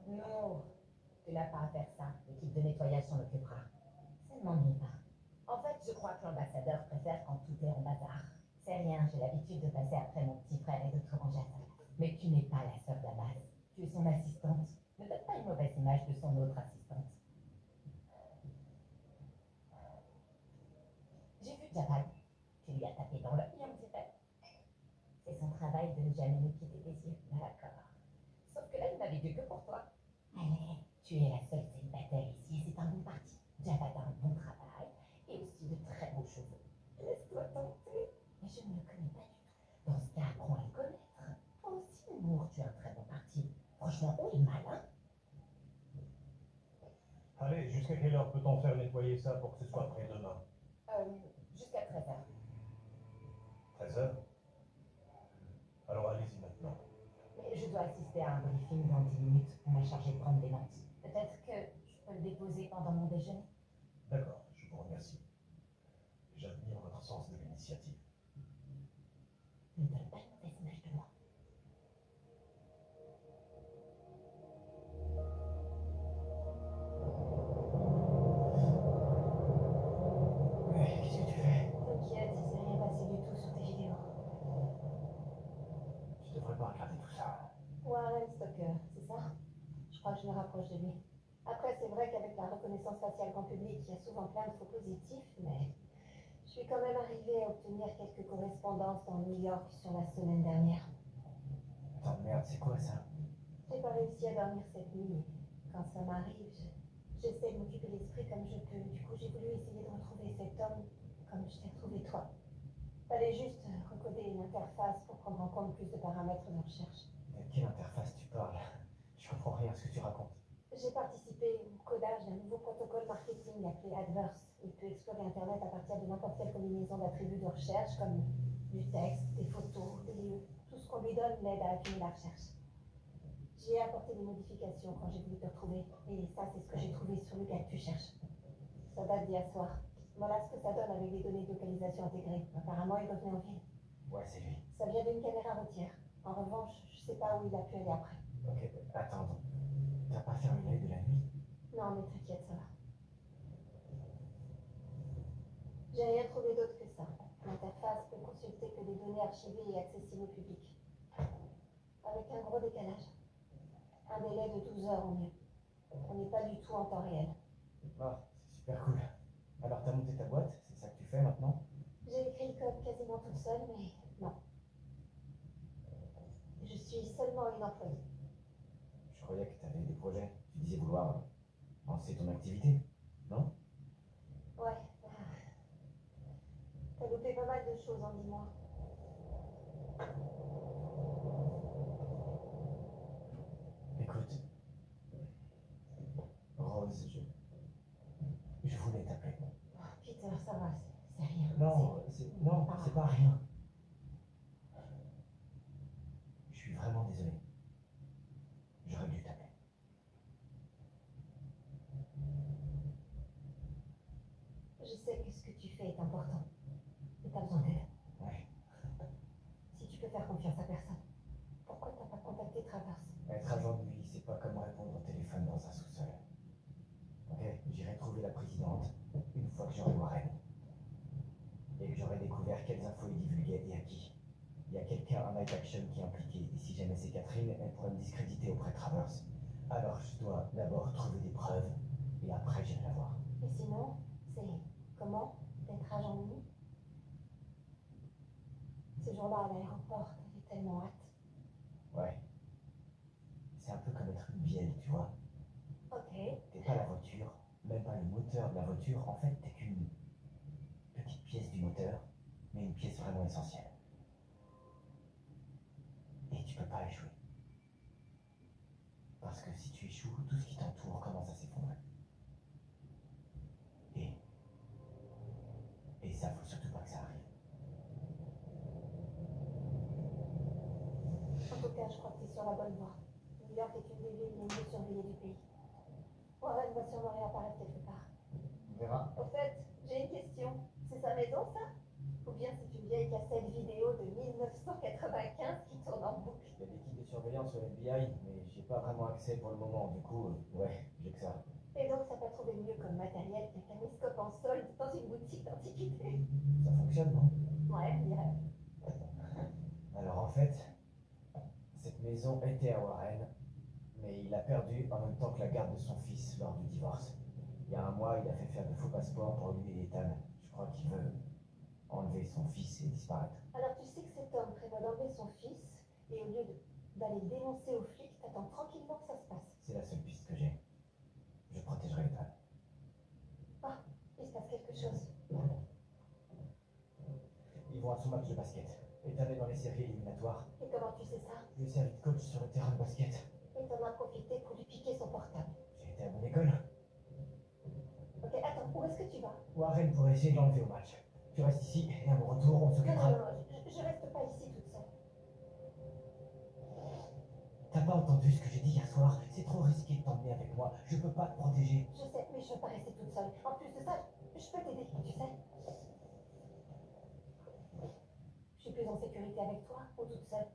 Non, tu n'as pas à faire ça. L'équipe de nettoyage s'en occupera. Ça ne m'ennuie pas. En fait, je crois que l'ambassadeur préfère quand tout est en bazar. C'est rien, j'ai l'habitude de passer après mon petit frère et de te ranger à sa place. Mais tu n'es pas la sœur d'Abbas. Tu es son assistante. Ne donne pas une mauvaise image de son autre assistante. J'ai vu Jabal. Tu lui as tapé dans l'œil, on dirait. C'est son travail de ne jamais nous quitter des yeux. D'accord. Sauf que là, il n'avait vu que pour toi. Allez, tu es la seule célibataire ici et c'est un bon parti. Javad a un bon travail et aussi de très beaux cheveux. Laisse-toi tenter. Mais je ne le connais pas du tout. Dans ce cas, apprends à le connaître. Toi aussi, Moore, tu as un très bon parti. Franchement, on est malin. Allez, jusqu'à quelle heure peut-on faire nettoyer ça pour que ce soit prêt demain? Jusqu'à 13h. 13h? Alors allez-y maintenant. Mais je dois assister à un briefing dans 10 minutes. On m'a chargé de prendre des notes. Peut-être que je peux le déposer pendant mon déjeuner. D'accord, je vous remercie. J'admire votre sens de l'initiative. Ne donne pas une mauvaise image de moi. Qu'est-ce que tu fais? T'inquiète, il s'est rien passé du tout sur tes vidéos. Tu devrais pas regarder tout ça. Warren Stoker, c'est ça? Je crois que je me rapproche de lui. Après, c'est vrai qu'avec la reconnaissance faciale grand public, il y a souvent plein de faux positifs, mais je suis quand même arrivée à obtenir quelques correspondances dans New York sur la semaine dernière. Attends, merde, c'est quoi ça? J'ai pas réussi à dormir cette nuit. Quand ça m'arrive, j'essaie de m'occuper l'esprit comme je peux. Du coup, j'ai voulu essayer de retrouver cet homme comme je t'ai trouvé toi. Fallait juste recoder une interface pour prendre en compte plus de paramètres de recherche. De quelle interface tu parles? Je comprends rien à ce que tu racontes. J'ai participé au codage d'un nouveau protocole marketing appelé Adverse. Il peut explorer Internet à partir de n'importe quelle combinaison d'attributs de recherche comme du texte, des photos, des lieux. Tout ce qu'on lui donne l'aide à affiner la recherche. J'ai apporté des modifications quand j'ai voulu te retrouver. Et ça, c'est ce que j'ai trouvé sur le gars que tu cherches. Ça date d'hier soir. Voilà ce que ça donne avec les données de localisation intégrées. Apparemment, il revenait en ville. Ouais, c'est lui. Ça vient d'une caméra routière. En revanche, je sais pas où il a pu aller après. Ok, attends. T'as pas fermé l'œil de la nuit? Non, mais t'inquiète, ça va. J'ai rien trouvé d'autre que ça. L'interface peut consulter que des données archivées et accessibles au public. Avec un gros décalage. Un délai de 12 heures au mieux. On n'est pas du tout en temps réel. Ah, c'est super cool. Alors t'as monté ta boîte, c'est ça que tu fais maintenant? J'ai écrit le code quasiment toute seule, mais non. Je suis seulement une employée. Je croyais que t'avais des projets. Tu disais vouloir lancer ton activité, non? Ouais. T'as loupé pas mal de choses en 10 mois. Écoute, Rose, je voulais t'appeler. Oh, Peter, ça va, c'est rien. Non, c'est pas rien. Je suis vraiment désolé. J'aurais dû t'appeler. Je sais que ce que tu fais est important. Mais t'as besoin d'aide. Ouais. Si tu peux faire confiance à personne, pourquoi t'as pas contacté Travers? Être agent de nuit, c'est pas comme répondre au téléphone dans un sous-sol. Ok, j'irai trouver la présidente une fois que j'aurai Warren. Et que j'aurai découvert quelles infos il divulguait et à qui. Il y a quelqu'un à Night Action qui est impliqué, et si jamais c'est Catherine, elle pourrait me discréditer auprès de Travers. Alors je dois d'abord trouver des preuves, et après j'irai la voir. Et sinon, c'est comment d'être agent de nuit? Ce jour-là à l'aéroport, t'avais tellement hâte. Ouais. C'est un peu comme être une bielle, tu vois. Ok. T'es pas la voiture, même pas le moteur de la voiture. En fait, t'es qu'une petite pièce du moteur, mais une pièce vraiment essentielle. Et tu peux pas échouer. Parce que si tu échoues, tout ce qui t'entoure commence à s'effondrer. Et ça, faut surtout pas que ça arrive. En tout cas, je crois que tu es sur la bonne voie. New York est une des villes les mieux surveillées du pays. Warren va sûrement réapparaître quelque part. On verra. Au fait, j'ai une question. C'est sa maison, ça? Ou bien c'est une vieille cassette vidéo de 1995 qui tourne en boucle? Il y a l'équipe de surveillance au FBI, mais j'ai pas vraiment accès pour le moment. Du coup, ouais, j'ai que ça. Et donc, ça n'a pas trouvé mieux comme matériel qu'un caméscope en solde dans une boutique d'antiquité? Ça fonctionne, non? Ouais, je dirais. Alors en fait, cette maison était à Warren, mais il l'a perdue en même temps que la garde de son fils lors du divorce. Il y a un mois, il a fait faire de faux passeports pour lui et Ethan. Je crois qu'il veut enlever son fils et disparaître. Alors, tu sais que cet homme prévoit d'enlever son fils, et au lieu d'aller le dénoncer aux flics, t'attends tranquillement que ça se passe. C'est la seule piste que j'ai. Je protégerai Ethan. Ah, il se passe quelque chose. Ils vont à son match de basket. Ethan est dans les séries éliminatoires. Et comment tu sais ça? Je lui ai servi de coach sur le terrain de basket. Et t'en as profité pour lui piquer son portable. J'ai été à mon école. Ok, attends, où est-ce que tu vas? Warren pourrait essayer de l'enlever au match. Tu restes ici et à mon retour, on Non, s'occupera. non, non, je reste pas ici toute seule. T'as pas entendu ce que j'ai dit hier soir? C'est trop risqué de t'emmener avec moi. Je peux pas te protéger. Je sais, mais je veux pas rester toute seule. En plus de ça, je peux t'aider, tu sais. Je suis plus en sécurité avec toi ou toute seule.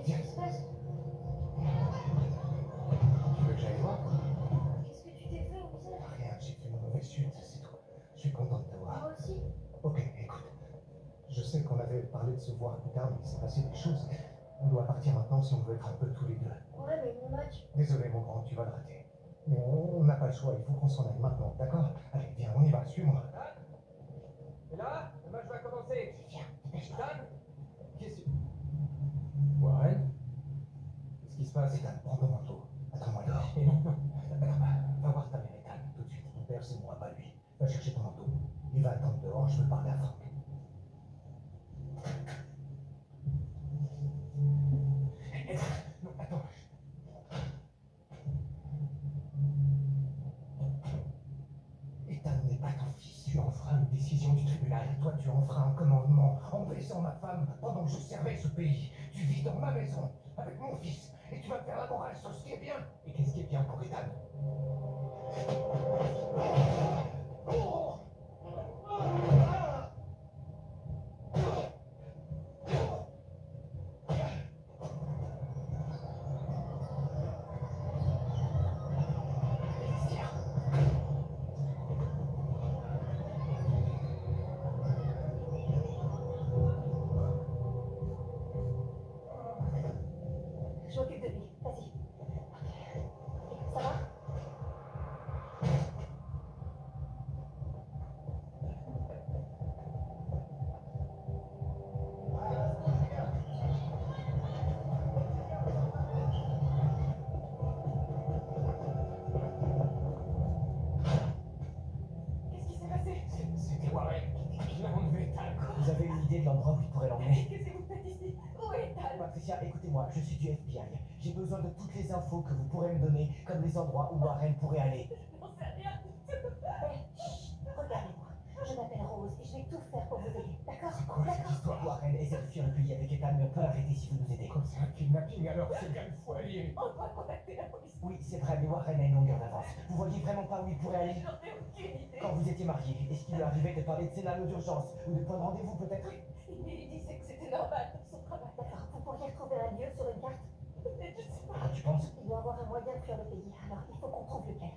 Qu'est-ce qui se passe? Tu veux que j'aille voir? Qu'est-ce que tu t'es fait au visage? Rien, j'ai fait une mauvaise chute, c'est tout. Je suis content de te voir. Moi aussi. Ok, écoute. Je sais qu'on avait parlé de se voir plus tard, mais il s'est passé des choses. On doit partir maintenant si on veut être un peu tous les deux. Ouais, mais mon match. Désolé, mon grand, tu vas le rater. Mais on n'a pas le choix, il faut qu'on s'en aille maintenant, d'accord? Allez, viens, on y va, suis-moi. Et là, le match va commencer. Viens, dépêche-toi. Qu'est-ce que... Warren? Qu'est-ce qui se passe? Ethan, prends ton manteau. Attends-moi dehors. Et non. Va voir ta mère, Ethan, tout de suite. Mon père, c'est moi, pas lui. Va chercher ton manteau. Il va attendre dehors, je veux parler à Franck. Non, attends. Ethan n'est pas ton fils. Tu enfreins une décision du tribunal. Toi, tu enfreins un commandement en baisant ma femme pendant que je servais ce pays. Tu vis dans ma maison avec mon fils et tu vas faire la morale sur ce qui est bien. Et qu'est-ce qui est bien pour Ethan? Oh! Je m'occupe de lui. Vas-y. Ça va? Qu'est-ce qui s'est passé? C'était Warren qui l'a enlevé, Ethan. Vous avez une idée de l'endroit où il pourrait l'emmener? Qu'est-ce que vous faites ici? Où est Ethan? Patricia, écoutez-moi, je suis du FBI. J'ai besoin de toutes les infos que vous pourrez me donner, comme les endroits où Warren pourrait aller. Je n'en sais rien du tout. Chut, regardez-moi. Je m'appelle Rose et je vais tout faire pour vous aider. D'accord? C'est quoi cette histoire? Warren essaie de fuir le pays avec Ethan, mais on peut l'arrêter si vous nous aidez. Comme c'est un kidnapping, alors c'est bien une fois allié. On doit contacter la police. Oui, c'est vrai, mais Warren a une longueur d'avance. Vous voyez vraiment pas où il pourrait aller? J'en ai aucune idée. Quand vous étiez mariés, est-ce qu'il lui arrivait de parler de scénario d'urgence ou de point de rendez-vous peut-être? Il disait que c'était normal dans son travail. D'accord, vous pourriez retrouver un lieu sur une carte? Peut-être, je sais pas. Ah, tu penses? Il doit avoir un moyen de fuir le pays, alors il faut qu'on trouve lequel.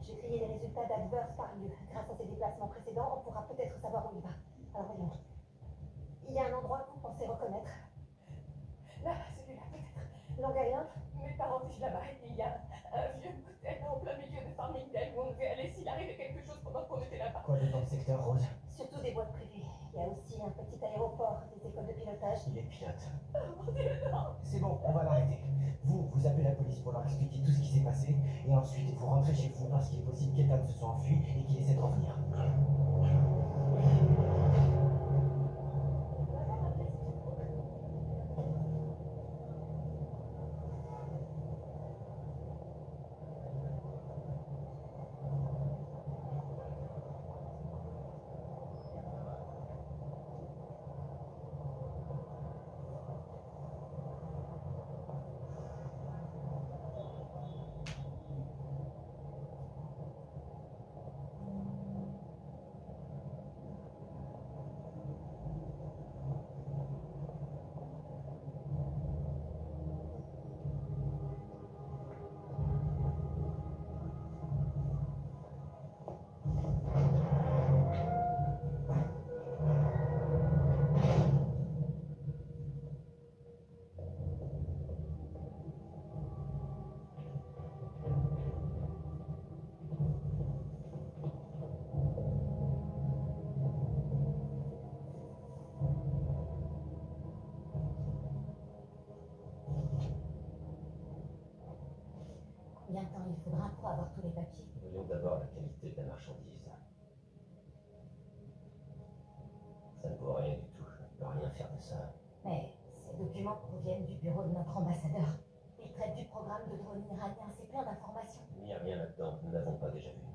J'ai trié les résultats d'Adverse par lieu. Grâce à ses déplacements précédents, on pourra peut-être savoir où il va. Alors voyons. Il y a un endroit que vous pensez reconnaître. Là, celui-là peut-être. Long Island. Mes parents vivent là-bas. Il y a un vieux motel en plein milieu de Farmingdale où on devait aller s'il arrivait quelque chose pendant qu'on était là-bas. Quoi d'autre dans le secteur, Rose? Surtout des boîtes privées. Il y a aussi un petit aéroport, des écoles de pilotage. Il est pilote. Oh mon Dieu, non! C'est bon, on va l'arrêter. Vous appelez la police pour leur expliquer tout ce qui s'est passé, et ensuite vous rentrez chez vous parce qu'il est possible qu'Ethan se soit enfui et qu'il essaie de revenir. Combien de temps il faudra pour avoir tous les papiers? Voyons d'abord la qualité de la marchandise. Ça ne vaut rien du tout, je ne peux rien faire de ça. Mais ces documents proviennent du bureau de notre ambassadeur. Il traite du programme de drone iranien, c'est plein d'informations. Il n'y a rien là-dedans, nous n'avons pas déjà vu.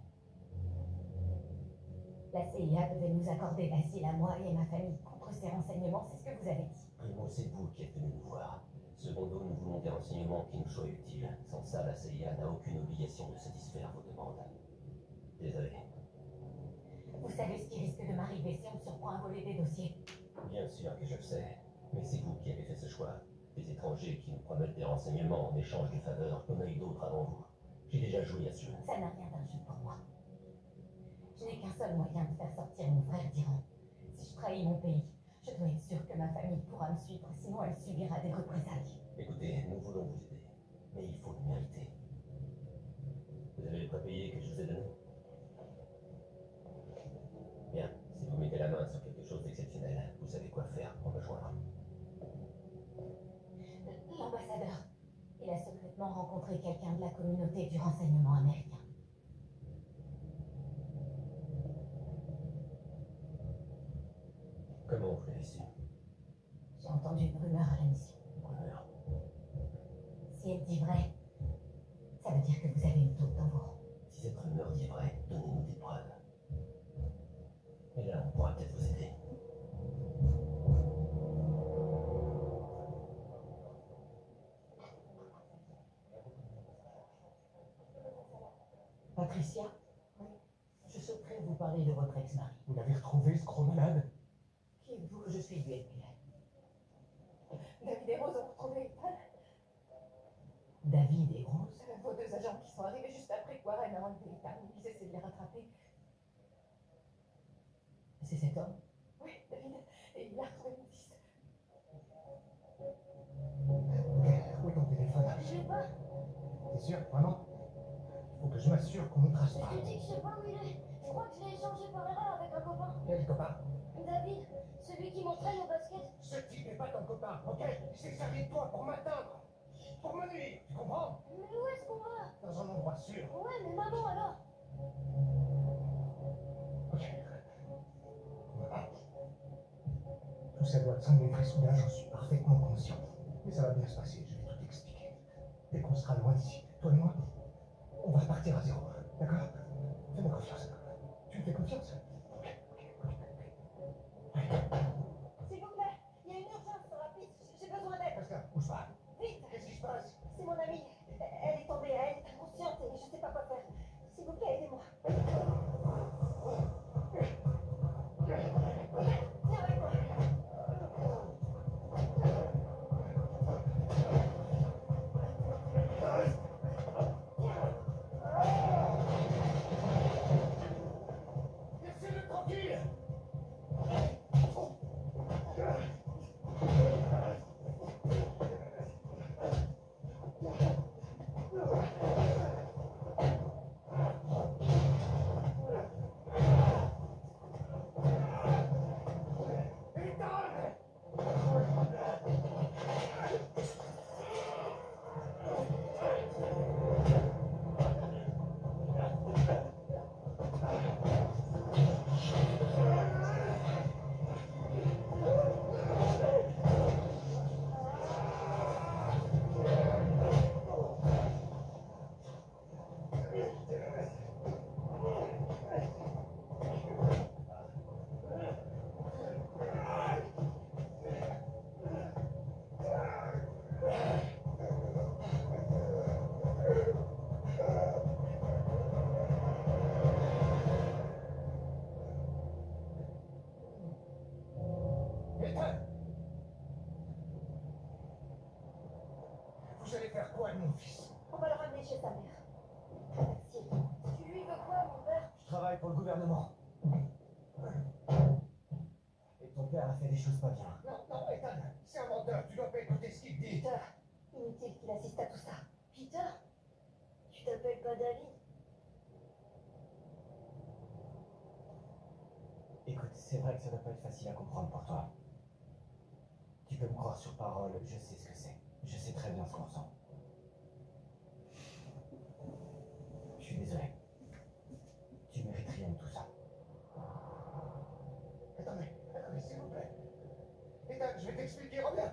La CIA devait nous accorder l'asile à moi et à ma famille contre ces renseignements, c'est ce que vous avez dit. Primo, c'est vous qui êtes venu nous voir. Secondo, nous voulons des renseignements qui nous soient utiles. Sans ça, la CIA n'a aucune obligation de satisfaire vos demandes. Désolé. Vous savez ce qui risque de m'arriver si on me surprend à voler des dossiers? Bien sûr que je le sais, mais c'est vous qui avez fait ce choix. Des étrangers qui nous promettent des renseignements en échange de faveurs, comme a eu d'autres avant vous. J'ai déjà joué à ce jeu. Ça n'a rien d'un jeu pour moi. Je n'ai qu'un seul moyen de faire sortir mon frère d'Iran. Si je trahis mon pays, je dois être sûre que ma famille pourra me suivre, sinon elle subira des représailles. Écoutez, nous voulons vous aider, mais il faut le mériter. Vous avez les prépayés que je vous ai donnés? Bien, si vous mettez la main sur quelque chose d'exceptionnel, vous savez quoi faire pour me joindre. L'ambassadeur, il a secrètement rencontré quelqu'un de la communauté du renseignement américain. Comment vous l'avez su? J'ai entendu une rumeur à la mission. Rumeur. Si elle dit vrai, ça veut dire que vous avez une taupe dans vos rangs. Si cette rumeur dit vrai, donnez-nous des preuves. Et là, on pourra peut-être vous aider. Patricia? Oui. Je souhaiterais vous parler de votre ex-mari. Vous l'avez retrouvé, ce gros malade? Qui êtes-vous? Je suis du FBI. David et Rose ont retrouvé Ethan. David et Rose? Vos deux agents qui sont arrivés juste après que Warren a enlevé Ethan. Ils essaient de les rattraper. C'est cet homme? Oui, David. Et il a retrouvé mon fils. Où est ton téléphone? Je sais pas. T'es sûr? Vraiment? Faut que je m'assure qu'on ne trace Je pas. te dis que je sais pas où il est. Je crois que je l'ai échangé par erreur avec un copain. Quel copain? David, celui qui m'entraîne au basket. Ce type n'est pas ton copain, ok? Il s'est servi de toi pour m'atteindre. Pour me nuire, tu comprends? Mais où est-ce qu'on va? Dans un endroit sûr. Ouais, mais maman alors? Ok. Tout ça doit te sembler très soudain, j'en suis parfaitement conscient. Mais ça va bien se passer, je vais tout expliquer. Dès qu'on sera loin d'ici, toi et moi, on va partir à zéro, d'accord? Fais-moi confiance. Tu me fais confiance? Ok. S'il vous plaît, il y a une urgence sur la piste. J'ai besoin d'aide. Pascal, bouge pas. Vite. Qu'est-ce qui se passe? C'est mon amie. Elle est tombée, elle est inconsciente et je sais pas quoi faire. S'il vous plaît, aidez-moi. Viens avec moi. faire quoi de mon fils? On va le ramener chez sa mère. Merci. Tu lui veux quoi, mon père? Je travaille pour le gouvernement. Et ton père a fait des choses pas bien. Non, non, Ethan, c'est un menteur, tu dois pas écouter ce qu'il dit. Peter, inutile qu'il assiste à tout ça. Peter? Tu t'appelles pas David? Écoute, c'est vrai que ça doit pas être facile à comprendre pour toi. Tu peux me croire sur parole, je sais ce que c'est. Je sais très bien ce qu'on ressent. Je suis désolé. Tu mérites rien de tout ça. Attendez, s'il vous plaît. Ethan, je vais t'expliquer, reviens.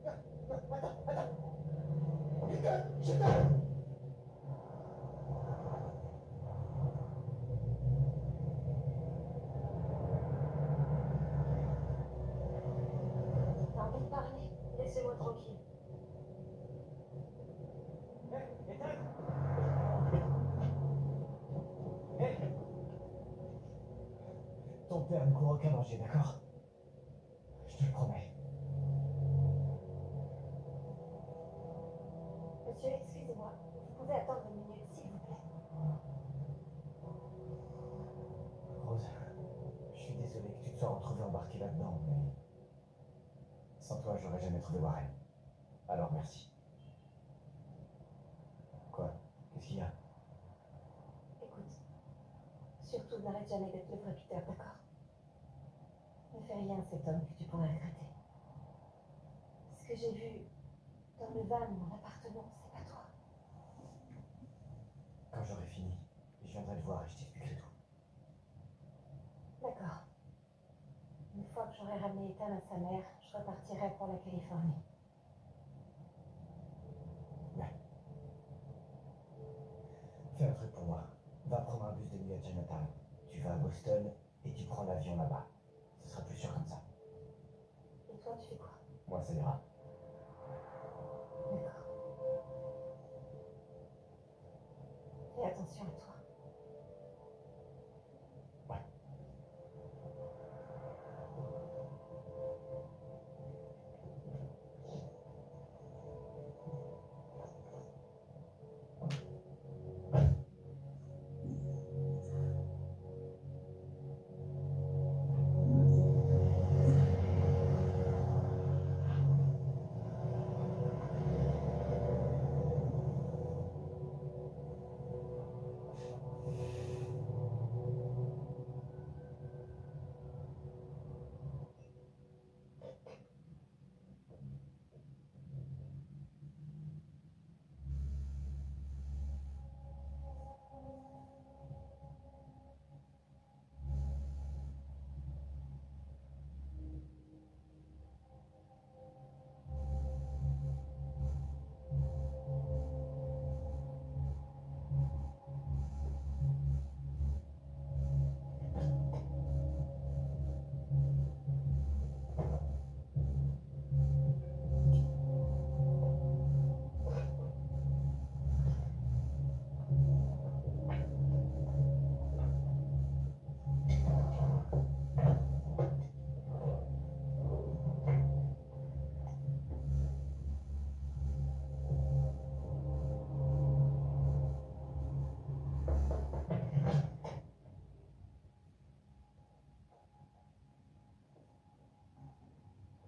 Non, non, attends. Ethan, je t'aime. T'as envie de parler? Laissez-moi tranquille. Hé, Ethan! Hé! Ton père ne court aucun danger, d'accord? Je te le promets. Monsieur, excusez-moi. Vous pouvez attendre une minute, s'il vous plaît. Rose, je suis désolé que tu te sois retrouvée embarquée là-dedans, mais sans toi, j'aurais jamais trouvé Warren. Alors merci. Quoi? Qu'est-ce qu'il y a? Écoute, surtout n'arrête jamais d'être le vrai Peter, d'accord? Ne fais rien à cet homme que tu pourrais regretter. Ce que j'ai vu dans le van, dans l'appartement, c'est pas toi. Quand j'aurai fini, je viendrai te voir et je t'expliquerai tout. D'accord. Une fois que j'aurai ramené Ethan à sa mère, je repartirai pour la Californie. Fais un truc pour moi. Va prendre un bus de nuit à Chinatown. Tu vas à Boston et tu prends l'avion là-bas. Ce sera plus sûr comme ça. Et toi, tu fais quoi? Moi, ça ira. D'accord. Fais attention à toi. Ouais.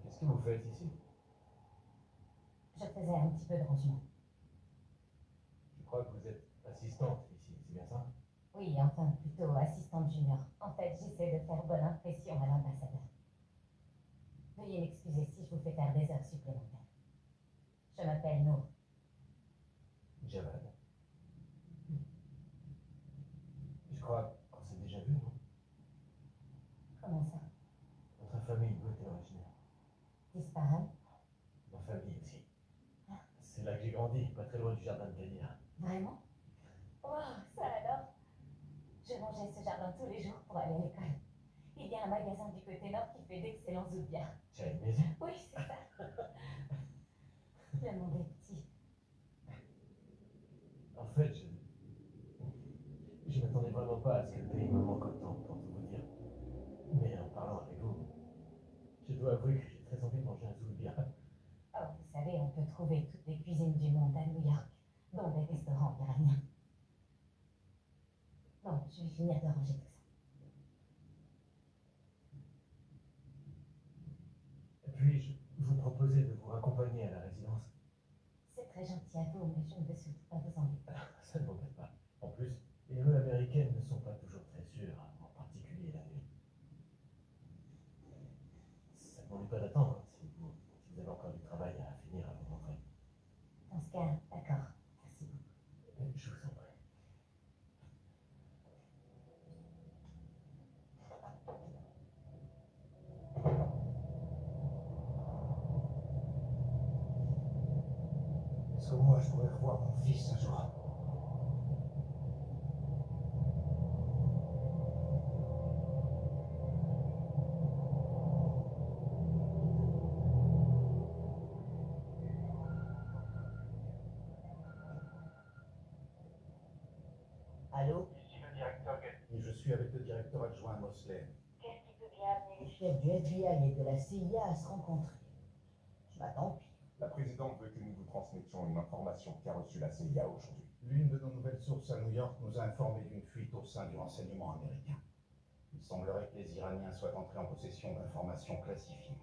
Qu'est-ce que vous faites ici? Je faisais un petit peu de rangement. Je crois que vous êtes assistante ici, c'est bien ça? Oui, enfin, plutôt assistante junior. En fait, j'essaie de faire bonne impression à l'ambassadeur. Veuillez m'excuser si je vous fais faire des heures supplémentaires. Je m'appelle Nour. Javad. Je crois qu'on s'est déjà vu, non? Comment ça? Votre famille, d'où était originaire? Disparu? Ma famille aussi. C'est là que j'ai grandi, pas très loin du jardin de Gaillard. Vraiment? Oh, ça alors? Je mangeais ce jardin tous les jours pour aller à l'école. Il y a un magasin du côté nord qui fait d'excellents œufs. Tu as une maison? Oui, c'est ça. Le monde est petit. En fait, je m'attendais vraiment pas à ce que le pays me manque autant, pour tout vous dire. Mais en parlant avec vous, je dois avouer que j'ai très envie de manger un zoulbia. Oh, vous savez, on peut trouver toutes je vais finir de ranger tout ça. Puis-je vous proposer de vous raccompagner à la résidence? C'est très gentil à vous, mais je ne veux surtout pas vous embêter. Ça ne m'embête pas. En plus, les rues américaines ne sont pas toujours très sûres, en particulier la nuit. Ça ne m'ennuie pas d'attendre si vous avez encore du travail à finir avant de rentrer. Dans ce cas, d'accord. Merci beaucoup. Je vous en prie. Est-ce que moi, je pourrais revoir mon fils un jour? Allô? Ici le directeur Gatsby, je suis avec le directeur adjoint Mosley. Qu'est-ce qui peut bien amener Les chefs du FBI et de la CIA à se rencontrer. Je m'attends au pire. La présidente veut que nous vous transmettions une information qu'a reçue la CIA aujourd'hui. L'une de nos nouvelles sources à New York nous a informé d'une fuite au sein du renseignement américain. Il semblerait que les Iraniens soient entrés en possession d'informations classifiées.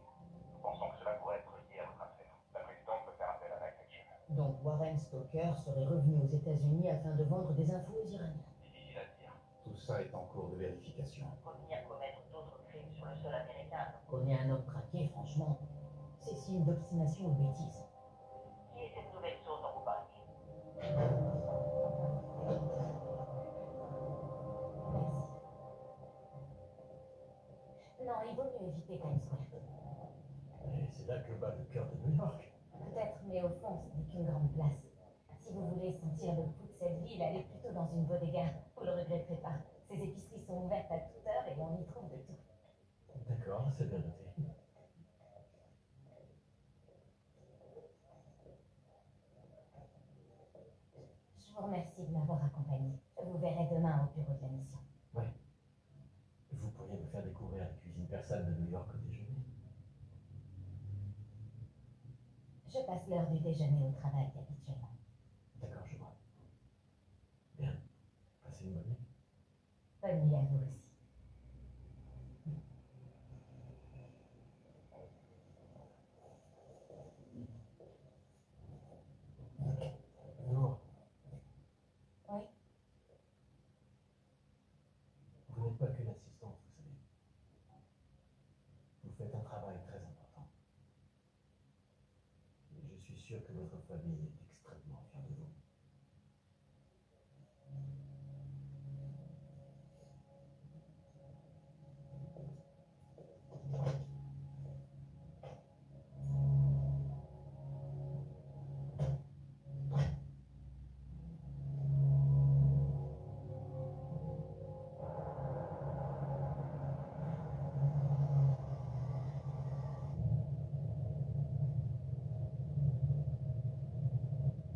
Nous pensons que cela pourrait être lié à votre affaire. La présidente veut faire appel à la section. Donc Warren Stoker serait revenu aux États-Unis afin de vendre des infos aux Iraniens. Difficile à dire. Tout ça est en cours de vérification. Revenir commettre d'autres crimes sur le sol américain. On est un homme traqué, franchement. C'est signe d'obstination ou de bêtise. Qui est cette nouvelle source dont vous parliez? Merci. Non, il vaut mieux éviter Times Square. Et c'est là que bat le cœur de New York. Peut-être, mais au fond, ce n'est qu'une grande place. Si vous voulez sentir le pouls de cette ville, allez plutôt dans une bodega. Vous le regretterez pas. Ces épiceries sont ouvertes à toute heure et on y trouve de tout. D'accord, c'est bien noté. Je vous remercie de m'avoir accompagné. Je vous verrai demain au bureau de la mission. Ouais. Vous pourriez me faire découvrir la cuisine persane de New York au déjeuner? Je passe l'heure du déjeuner au travail habituellement. D'accord, je vois. Bien. Passez une bonne nuit. Bonne nuit à vous aussi. Nour, Oui, vous n'êtes pas qu'une assistante, vous savez. Vous faites un travail très important. Et je suis sûr que votre famille est extrêmement fière de vous.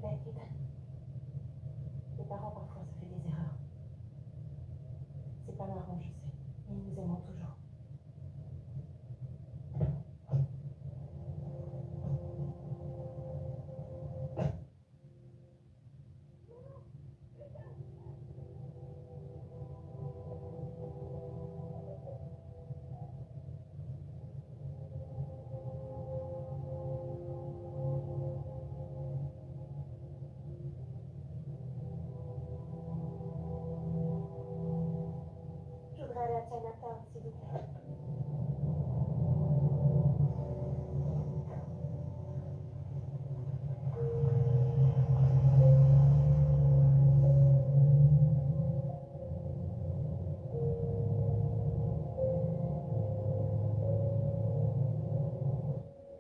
David, les parents parfois ça fait des erreurs. C'est pas marrant, je sais, mais nous aimons toujours. Je voudrais aller à Chinatown, s'il vous plaît.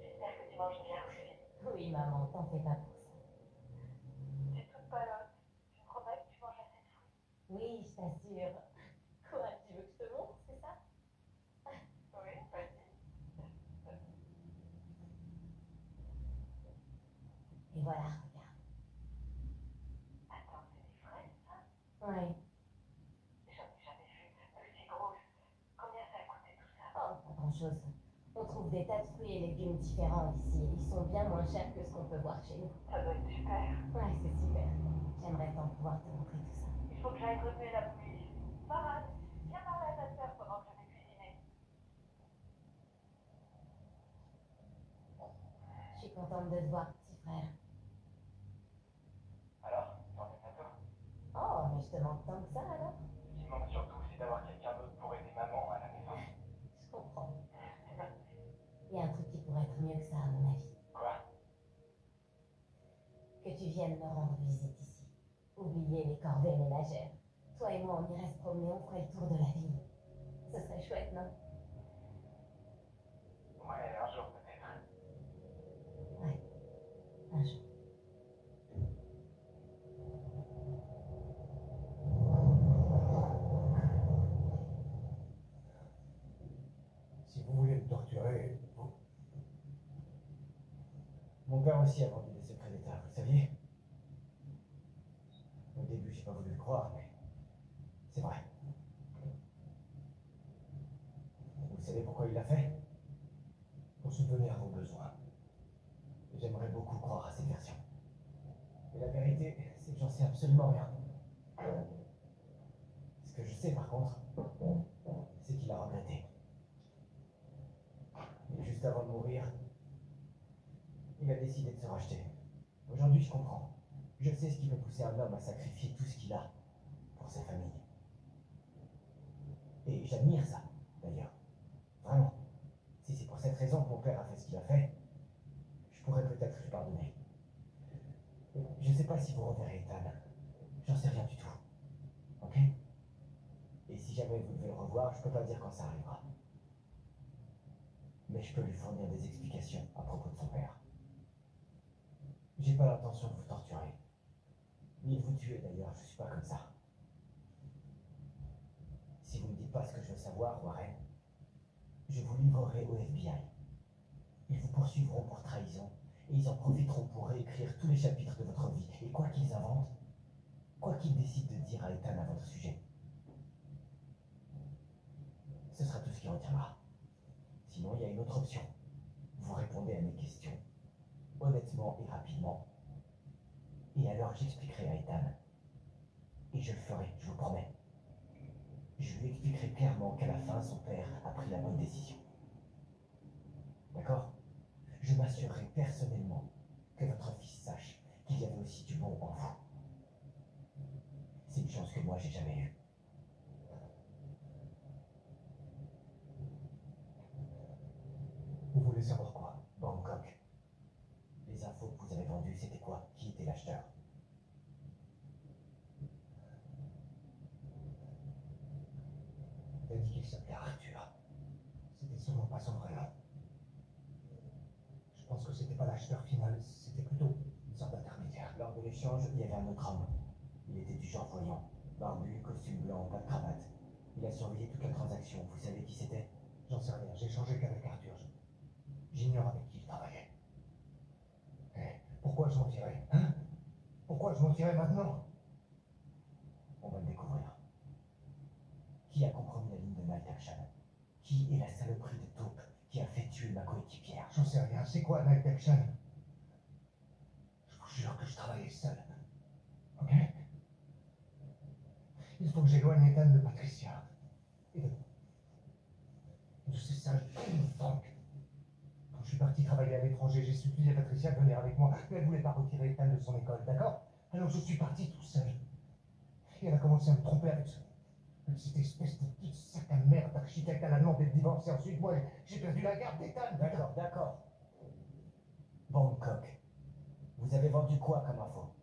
J'espère que tu manges bien aujourd'hui. oui, maman, t'en fais pas pour ça. Tu es toute palote. Tu me promets que tu manges assez de fruits? Oui, je t'assure. Quoi, tu veux que je te montre, c'est ça? Oui, vas-y. Et voilà, regarde. Attends, c'est des fraises, ça? Ouais. J'en ai jamais vu. Aussi grosse. Combien ça a coûté tout ça? Oh, pas grand-chose. On trouve des tas de fruits et légumes différents ici. Ils sont bien moins chers que ce qu'on peut voir chez nous. Ça doit être super. Ouais, c'est super. J'aimerais tant pouvoir te montrer tout ça. Il faut que j'aille remuer la boulie. contente de te voir, petit frère. Alors, t'en es bientôt? Oh, mais je te manque tant que ça, alors? Ce qui me manque surtout, c'est d'avoir quelqu'un d'autre pour aider maman à la maison. Je comprends. Il y a un truc qui pourrait être mieux que ça, à mon avis. Quoi? Que tu viennes me rendre visite ici. Oubliez les corvées ménagères. Toi et moi, on irait se promener, on ferait le tour de la ville. Ce serait chouette, non? Ouais, un jour peut-être. Ouais, un jour. Si vous voulez me torturer, vous... Mon père aussi a vendu des secrets d'État, vous le saviez? Au début, j'ai pas voulu le croire, mais c'est vrai. Vous savez pourquoi il l'a fait? Pour subvenir à vos besoins. J'aimerais beaucoup croire à cette version. Mais la vérité, c'est que j'en sais absolument rien. Ce que je sais par contre, c'est qu'il a regretté. Et juste avant de mourir, il a décidé de se racheter. Aujourd'hui, je comprends. Je sais ce qui peut pousser un homme à sacrifier tout ce qu'il a pour sa famille. Et j'admire ça, d'ailleurs. Vraiment. Si c'est pour cette raison que mon père a fait ce qu'il a fait, je pourrais peut-être lui pardonner. Je ne sais pas si vous reverrez Ethan. J'en sais rien du tout. Ok? Et si jamais vous devez le revoir, je peux pas dire quand ça arrivera. Mais je peux lui fournir des explications à propos de son père. J'ai pas l'intention de vous torturer. Ni de vous tuer d'ailleurs, je suis pas comme ça. Si vous ne me dites pas ce que je veux savoir, Warren, je vous livrerai au FBI. Ils vous poursuivront pour trahison et ils en profiteront pour réécrire tous les chapitres de votre vie. Et quoi qu'ils inventent, quoi qu'ils décident de dire à Ethan à votre sujet, ce sera tout ce qui retiendra. Sinon, il y a une autre option. Vous répondez à mes questions, honnêtement et rapidement. Et alors j'expliquerai à Ethan. Et je le ferai, je vous promets. Je lui expliquerai clairement qu'à la fin, son père a pris la bonne décision. D'accord? Je m'assurerai personnellement que votre fils sache qu'il y avait aussi du bon en vous. C'est une chance que moi, j'ai jamais eue. Vous voulez savoir quoi? Bangkok. Les infos que vous avez vendues, c'était quoi? Qui était l'acheteur? Il a dit qu'il s'appelait Arthur. C'était sûrement pas son vrai nom. Je pense que c'était pas l'acheteur final, c'était plutôt une sorte d'intermédiaire. Lors de l'échange, il y avait un autre homme. Il était du genre voyant. Barbu, costume blanc, pas de cravate. Il a surveillé toute la transaction. Vous savez qui c'était? J'en sais rien, j'ai échangé qu'avec Arthur. J'ignore avec qui il travaillait. Eh, pourquoi je mentirais, hein? Pourquoi je mentirais maintenant? On va le découvrir. Qui a compromis la ligne de Night Action? Qui est la saloperie de taupe qui a fait tuer ma coéquipière? J'en sais rien, c'est quoi Night Action? Je vous jure que je travaillais seul. Ok? Il faut que j'éloigne Ethan de Patricia. Et de ces sales cons de Frank. Quand je suis parti travailler à l'étranger, j'ai supplié Patricia de venir avec moi, mais elle ne voulait pas retirer Ethan de son école, d'accord? Alors je suis parti tout seul. Et elle a commencé à me tromper avec cette espèce de petit sac à merde d'architecte à la demande d'être divorcé. Ensuite, moi, j'ai perdu la garde d'Ethan. D'accord, d'accord. Bangkok. Vous avez vendu quoi comme info?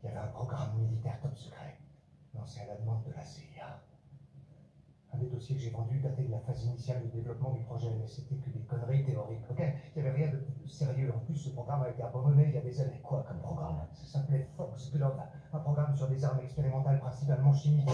Il y avait un programme militaire top secret, lancé à la demande de la CIA. Un des dossiers que j'ai vendus datait de la phase initiale de développement du projet, mais c'était que des conneries théoriques, ok? Il n'y avait rien de sérieux. En plus, ce programme a été abandonné il y a des années. Quoi comme programme? Ça s'appelait Foxglove, un programme sur des armes expérimentales principalement chimiques.